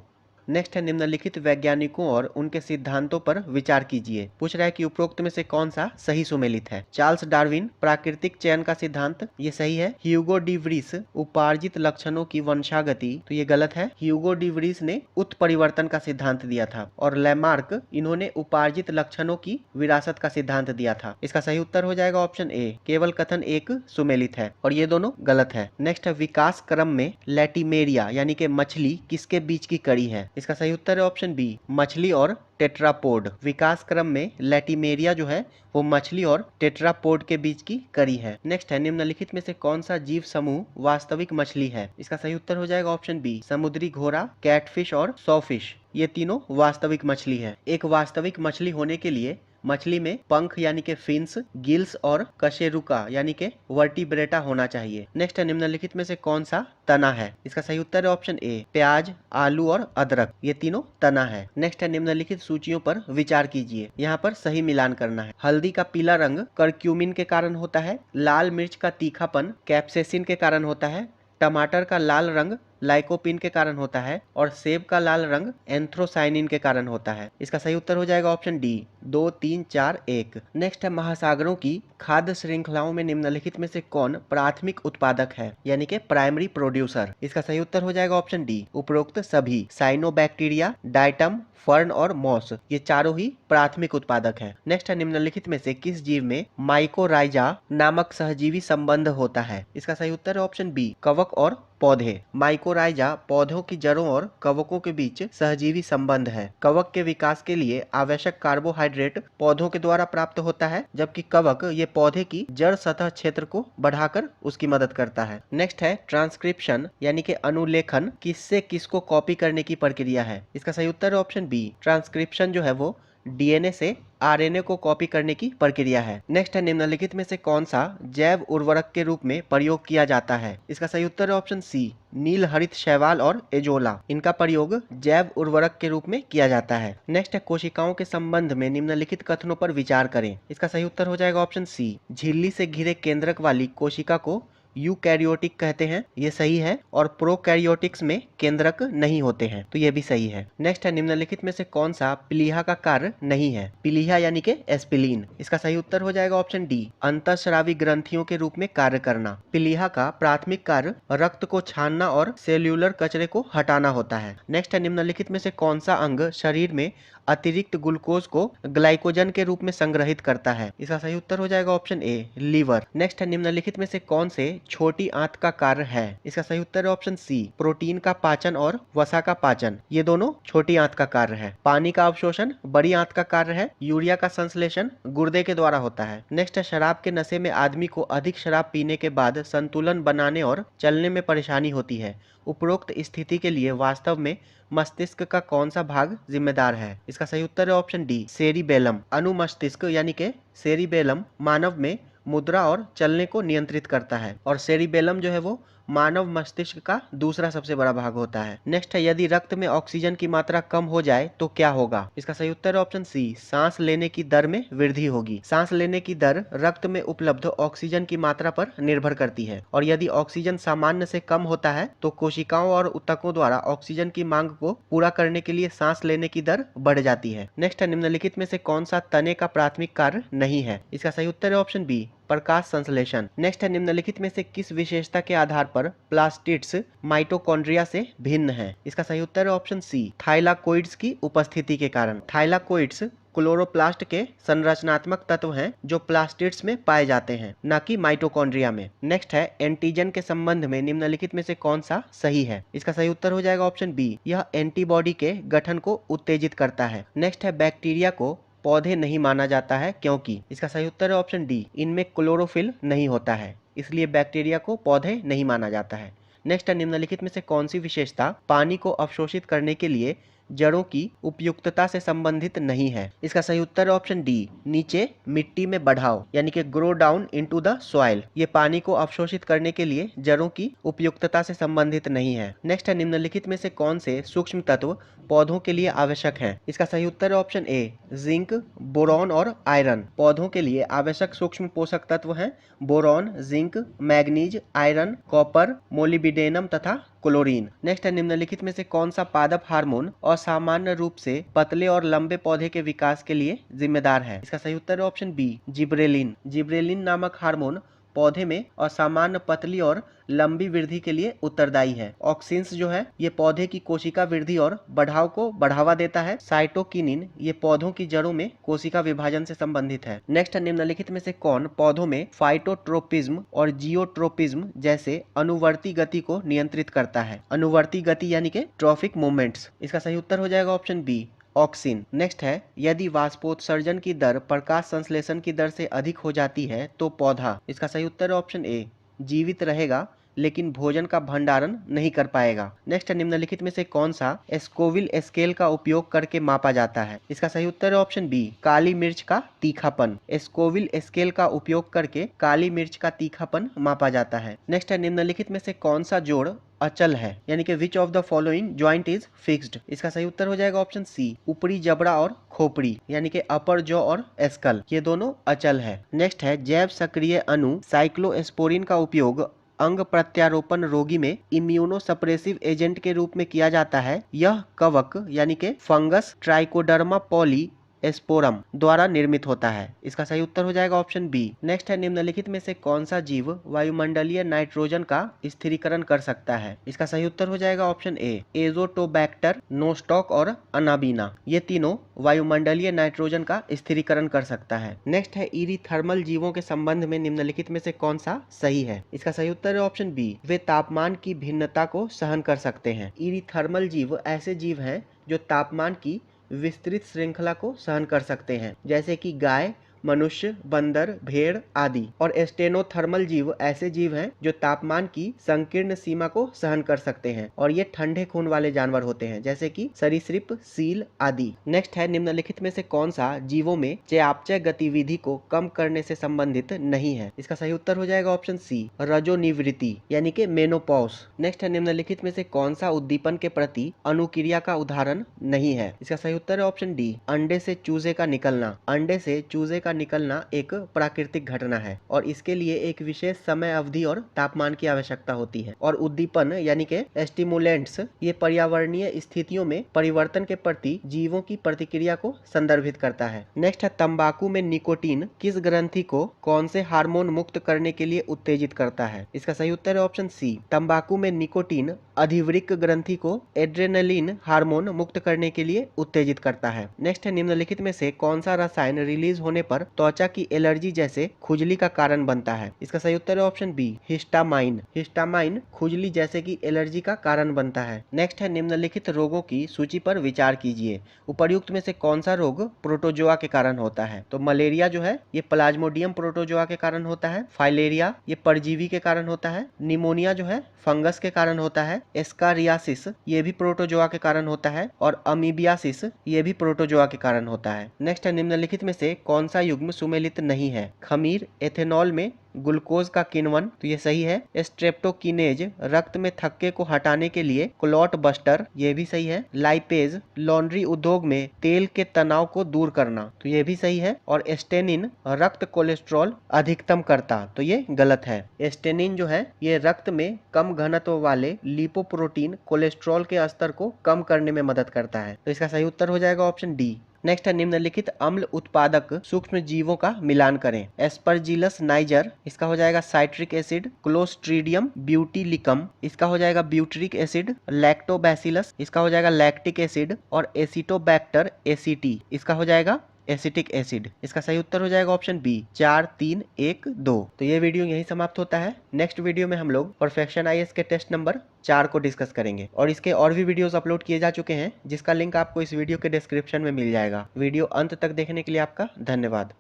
[SPEAKER 1] नेक्स्ट है, निम्नलिखित वैज्ञानिकों और उनके सिद्धांतों पर विचार कीजिए। पूछ रहा है कि उपरोक्त में से कौन सा सही सुमेलित है? चार्ल्स डार्विन, प्राकृतिक चयन का सिद्धांत, ये सही है। ह्यूगो डी व्रीस, उपार्जित लक्षणों की वंशागति, तो ये गलत है। ह्यूगो डी व्रीस ने उत्परिवर्तन का सिद्धांत दिया था और लैमार्क, इन्होंने उपार्जित लक्षणों की विरासत का सिद्धांत दिया था। इसका सही उत्तर हो जाएगा ऑप्शन ए, केवल कथन एक सुमेलित है और ये दोनों गलत है। नेक्स्ट है, विकास क्रम में लैटिमेरिया यानी कि मछली किसके बीच की कड़ी है? इसका सही उत्तर है ऑप्शन बी, मछली और टेट्रापोड। विकास क्रम में लैटिमेरिया जो है वो मछली और टेट्रापोड के बीच की कड़ी है। नेक्स्ट है, निम्नलिखित में से कौन सा जीव समूह वास्तविक मछली है? इसका सही उत्तर हो जाएगा ऑप्शन बी, समुद्री घोड़ा, कैटफिश और सॉफिश। ये तीनों वास्तविक मछली है। एक वास्तविक मछली होने के लिए मछली में पंख यानी कि फिन्स, गिल्स और कशेरुका यानी कि वर्टिब्रेटा होना चाहिए। नेक्स्ट है, निम्नलिखित में से कौन सा तना है? इसका सही उत्तर है ऑप्शन ए, प्याज, आलू और अदरक। ये तीनों तना है। नेक्स्ट है, निम्नलिखित सूचियों पर विचार कीजिए। यहाँ पर सही मिलान करना है। हल्दी का पीला रंग करक्यूमिन के कारण होता है, लाल मिर्च का तीखापन कैप्सेसिन के कारण होता है, टमाटर का लाल रंग लाइकोपिन के कारण होता है और सेब का लाल रंग एंथ्रोसाइनिन के कारण होता है। इसका सही उत्तर हो जाएगा ऑप्शन डी, 2, 3, 4, 1। नेक्स्ट है, महासागरों की खाद्य श्रृंखलाओं में निम्नलिखित में से कौन प्राथमिक उत्पादक है यानी कि प्राइमरी प्रोड्यूसर? इसका सही उत्तर हो जाएगा ऑप्शन डी, उपरोक्त सभी। साइनोबैक्टीरिया, डाइटम, फर्न और मॉस, ये चारों ही प्राथमिक उत्पादक हैं। नेक्स्ट है, निम्नलिखित में से किस जीव में माइकोराइजा नामक सहजीवी संबंध होता है? इसका सही उत्तर है ऑप्शन बी, कवक और पौधे। माइकोराइजा पौधों की जड़ों और कवकों के बीच सहजीवी संबंध है। कवक के विकास के लिए आवश्यक कार्बोहाइड्रेट पौधों के द्वारा प्राप्त होता है, जबकि कवक ये पौधे की जड़ सतह क्षेत्र को बढ़ाकर उसकी मदद करता है। नेक्स्ट है, ट्रांसक्रिप्शन यानी कि अनुलेखन किससे किसको कॉपी करने की प्रक्रिया है? इसका सही उत्तर है ऑप्शन बी, ट्रांसक्रिप्शन जो है वो डीएनए से आरएनए को कॉपी करने की प्रक्रिया है। नेक्स्ट है, निम्नलिखित में से कौन सा जैव उर्वरक के रूप में प्रयोग किया जाता है? इसका सही उत्तर है ऑप्शन सी, नील हरित शैवाल और एजोला, इनका प्रयोग जैव उर्वरक के रूप में किया जाता है। नेक्स्ट है, कोशिकाओं के संबंध में निम्नलिखित कथनों पर विचार करें। इसका सही उत्तर हो जाएगा ऑप्शन सी, झिल्ली से घिरे केंद्रक वाली कोशिका को यूकैरियोटिक कहते हैं, ये सही है। और प्रोकैरियोटिक्स में केंद्रक नहीं होते हैं, तो ये भी सही है। नेक्स्ट है, निम्नलिखित में से कौन सा प्लीहा का कार्य नहीं है? प्लीहा यानी कि एस्पिलीन, इसका सही उत्तर हो जाएगा ऑप्शन डी, अंतःस्रावी ग्रंथियों के रूप में कार्य करना। प्लीहा का प्राथमिक कार्य रक्त को छानना और सेल्यूलर कचरे को हटाना होता है। नेक्स्ट है, निम्नलिखित में से कौन सा अंग शरीर में अतिरिक्त ग्लूकोज को ग्लाइकोजन के रूप में संग्रहित करता है? इसका सही उत्तर हो जाएगा ऑप्शन ए, लीवर। नेक्स्ट है, निम्नलिखित में से कौन से छोटी आंत का कार्य है? इसका सही उत्तर है ऑप्शन सी, प्रोटीन का पाचन और वसा का पाचन, ये दोनों छोटी आंत का कार्य है। पानी का अवशोषण बड़ी आंत का कार्य है। यूरिया का संश्लेषण गुर्दे के द्वारा होता है। नेक्स्ट है, शराब के नशे में आदमी को अधिक शराब पीने के बाद संतुलन बनाने और चलने में परेशानी होती है। उपरोक्त स्थिति के लिए वास्तव में मस्तिष्क का कौन सा भाग जिम्मेदार है? इसका सही उत्तर है ऑप्शन डी, सेरिबेलम। अनुमस्तिष्क यानी कि सेरिबेलम मानव में मुद्रा और चलने को नियंत्रित करता है, और सेरिबेलम जो है वो मानव मस्तिष्क का दूसरा सबसे बड़ा भाग होता है। नेक्स्ट है, यदि रक्त में ऑक्सीजन की मात्रा कम हो जाए तो क्या होगा? इसका सही उत्तर है ऑप्शन सी, सांस लेने की दर में वृद्धि होगी। सांस लेने की दर रक्त में उपलब्ध ऑक्सीजन की मात्रा पर निर्भर करती है, और यदि ऑक्सीजन सामान्य से कम होता है तो कोशिकाओं और ऊतकों द्वारा ऑक्सीजन की मांग को पूरा करने के लिए सांस लेने की दर बढ़ जाती है। नेक्स्ट है, निम्नलिखित में से कौन सा तने का प्राथमिक कार्य नहीं है? इसका सही उत्तर है ऑप्शन बी, प्रकाश संश्लेषण। नेक्स्ट है, निम्नलिखित में से किस विशेषता के आधार पर प्लास्टिड्स माइटोकॉन्ड्रिया से भिन्न है? इसका सही उत्तर है ऑप्शन सी, थाइलाकोइड्स की उपस्थिति के कारण। थाइलाकोइड्स क्लोरोप्लास्ट के संरचनात्मक तत्व हैं जो प्लास्टिड्स में पाए जाते हैं, न कि माइटोकॉन्ड्रिया में। नेक्स्ट है, एंटीजन के संबंध में निम्नलिखित में से कौन सा सही है? इसका सही उत्तर हो जाएगा ऑप्शन बी, यह एंटीबॉडी के गठन को उत्तेजित करता है। नेक्स्ट है, बैक्टीरिया को पौधे नहीं माना जाता है क्योंकि? इसका सही उत्तर है ऑप्शन डी, इनमें क्लोरोफिल नहीं होता है, इसलिए बैक्टीरिया को पौधे नहीं माना जाता है। नेक्स्ट है, निम्नलिखित में से कौन सी विशेषता पानी को अवशोषित करने के लिए जड़ों की उपयुक्तता से संबंधित नहीं है? इसका सही उत्तर है ऑप्शन डी, नीचे मिट्टी में बढ़ाव यानी कि grow down into the soil, ये पानी को अवशोषित करने के लिए जड़ों की उपयुक्तता से संबंधित नहीं है। नेक्स्ट है, निम्नलिखित में से कौन से सूक्ष्म तत्व पौधों के लिए आवश्यक है? इसका सही उत्तर है ऑप्शन ए, जिंक, बोरॉन और आयरन। पौधों के लिए आवश्यक सूक्ष्म पोषक तत्व हैं boron, zinc, manganese, iron, copper, molybdenum तथा क्लोरीन। नेक्स्ट है, निम्नलिखित में से कौन सा पादप हार्मोन असामान्य रूप से पतले और लंबे पौधे के विकास के लिए जिम्मेदार है? इसका सही उत्तर है ऑप्शन बी, जिब्रेलिन। जिब्रेलिन नामक हार्मोन पौधे में असामान्य पतली और लंबी वृद्धि के लिए उत्तरदायी है। ऑक्सिन्स जो है ये पौधे की कोशिका वृद्धि और बढ़ाव को बढ़ावा देता है। साइटोकिनिन ये पौधों की जड़ों में कोशिका विभाजन से संबंधित है। नेक्स्ट है, निम्नलिखित में से कौन पौधों में फाइटोट्रोपिज्म और जियोट्रोपिज्म जैसे अनुवर्ती गति को नियंत्रित करता है? अनुवर्ती गति यानी कि ट्रॉफिक मूवमेंट्स। इसका सही उत्तर हो जाएगा ऑप्शन बी, ऑक्सिन। नेक्स्ट है, यदि वाष्पोत्सर्जन की दर प्रकाश संश्लेषण की दर से अधिक हो जाती है तो पौधा? इसका सही उत्तर है ऑप्शन ए, जीवित रहेगा लेकिन भोजन का भंडारण नहीं कर पाएगा। नेक्स्ट है, निम्नलिखित में से कौन सा स्कोविल स्केल का उपयोग करके मापा जाता है? इसका सही उत्तर है ऑप्शन बी, काली मिर्च का तीखापन। स्कोविल स्केल का उपयोग करके काली मिर्च का तीखापन मापा जाता है। नेक्स्ट है, निम्नलिखित में से कौन सा जोड़ अचल है यानी कि which of the following joint is fixed? इसका सही उत्तर हो जाएगा ऑप्शन सी, ऊपरी जबड़ा और खोपड़ी यानी कि अपर जॉ और स्कल, ये दोनों अचल है। नेक्स्ट है, जैव सक्रिय अणु साइक्लोस्पोरिन का उपयोग अंग प्रत्यारोपण रोगी में इम्यूनोसप्रेसिव एजेंट के रूप में किया जाता है। यह कवक यानी कि फंगस ट्राइकोडर्मा पॉली एस्पोरम द्वारा निर्मित होता है। इसका सही उत्तर हो जाएगा ऑप्शन बी। नेक्स्ट है, निम्नलिखित में से कौन सा जीव वायुमंडलीय नाइट्रोजन का स्थिरीकरण कर सकता है? इसका सही उत्तर हो जाएगा ऑप्शन ए, एजोटोबैक्टर, नोस्टॉक और अनाबीना। ये तीनों वायुमंडलीय नाइट्रोजन का स्थिरीकरण कर सकता है। नेक्स्ट है, इरीथर्मल जीवों के संबंध में निम्नलिखित में से कौन सा सही है? इसका सही उत्तर है ऑप्शन बी, वे तापमान की भिन्नता को सहन कर सकते हैं। इरीथर्मल जीव ऐसे जीव हैं जो तापमान की विस्तृत श्रृंखला को सहन कर सकते हैं, जैसे कि गाय, मनुष्य, बंदर, भेड़ आदि। और स्टेनोथर्मल जीव ऐसे जीव हैं जो तापमान की संकीर्ण सीमा को सहन कर सकते हैं और ये ठंडे खून वाले जानवर होते हैं, जैसे कि सरीसृप, सील आदि। नेक्स्ट है, निम्नलिखित में से कौन सा जीवों में चयापचय गतिविधि को कम करने से संबंधित नहीं है? इसका सही उत्तर हो जाएगा ऑप्शन सी, रजोनिवृत्ति यानी कि मेनोपॉज। नेक्स्ट है, निम्नलिखित में से कौन सा उद्दीपन के प्रति अनुक्रिया का उदाहरण नहीं है? इसका सही उत्तर है ऑप्शन डी, अंडे से चूजे का निकलना। अंडे से चूजे का निकलना एक प्राकृतिक घटना है और इसके लिए एक विशेष समय अवधि और तापमान की आवश्यकता होती है। और उद्दीपन यानी कि स्टिमुलेंट्स ये पर्यावरणीय स्थितियों में परिवर्तन के प्रति जीवों की प्रतिक्रिया को संदर्भित करता है। नेक्स्ट है, तंबाकू में निकोटीन किस ग्रंथि को कौन से हार्मोन मुक्त करने के लिए उत्तेजित करता है? इसका सही उत्तर है ऑप्शन सी, तंबाकू में निकोटीन अधिवृक्क ग्रंथि को एड्रेनलिन हार्मोन मुक्त करने के लिए उत्तेजित करता है। नेक्स्ट है, निम्नलिखित में से कौन सा रसायन रिलीज होने पर त्वचा की एलर्जी जैसे खुजली का कारण बनता है? इसका सही उत्तर है ऑप्शन बी, हिस्टामाइन। हिस्टामाइन खुजली जैसे की एलर्जी का कारण बनता है। नेक्स्ट है, निम्नलिखित रोगों की सूची पर विचार कीजिए। उपर्युक्त में से कौन सा रोग प्रोटोजोआ के कारण होता है? तो मलेरिया जो है ये प्लाज्मोडियम प्रोटोजोआ के कारण होता है। फाइलेरिया ये परजीवी के कारण होता है। निमोनिया जो है फंगस के कारण होता है। एस्कारियासिस ये भी प्रोटोजोआ के कारण होता है और अमीबियासिस ये भी प्रोटोजोआ के कारण होता है। नेक्स्ट है, निम्नलिखित में से कौन सा युग्म सुमेलित नहीं है? खमीर, एथेनॉल में ग्लूकोज का किण्वन, तो ये सही है। स्ट्रेप्टोकिनेज रक्त में थक्के को हटाने के लिए क्लॉट बस्टर, ये भी सही है। लाइपेज लॉन्ड्री उद्योग में तेल के तनाव को दूर करना, तो ये भी सही है। और स्टेनिन रक्त कोलेस्ट्रॉल अधिकतम करता, तो ये गलत है। स्टेनिन जो है ये रक्त में कम घनत्व वाले लिपोप्रोटीन कोलेस्ट्रॉल के स्तर को कम करने में मदद करता है, तो इसका सही उत्तर हो जाएगा ऑप्शन डी। नेक्स्ट है, निम्नलिखित अम्ल उत्पादक सूक्ष्म जीवों का मिलान करें। एस्परजिलस नाइजर इसका हो जाएगा साइट्रिक एसिड। क्लोस्ट्रीडियम ब्यूटिलिकम इसका हो जाएगा ब्यूटरिक एसिड। लैक्टोबैसिलस इसका हो जाएगा लैक्टिक एसिड। और एसिटोबैक्टर एसीटी इसका हो जाएगा एसिटिक एसिड। इसका सही उत्तर हो जाएगा ऑप्शन बी, 4 3 1 2। तो ये वीडियो यही समाप्त होता है। नेक्स्ट वीडियो में हम लोग परफेक्शन आईएएस के टेस्ट नंबर 4 को डिस्कस करेंगे और इसके और भी वीडियोस अपलोड किए जा चुके हैं जिसका लिंक आपको इस वीडियो के डिस्क्रिप्शन में मिल जाएगा। वीडियो अंत तक देखने के लिए आपका धन्यवाद।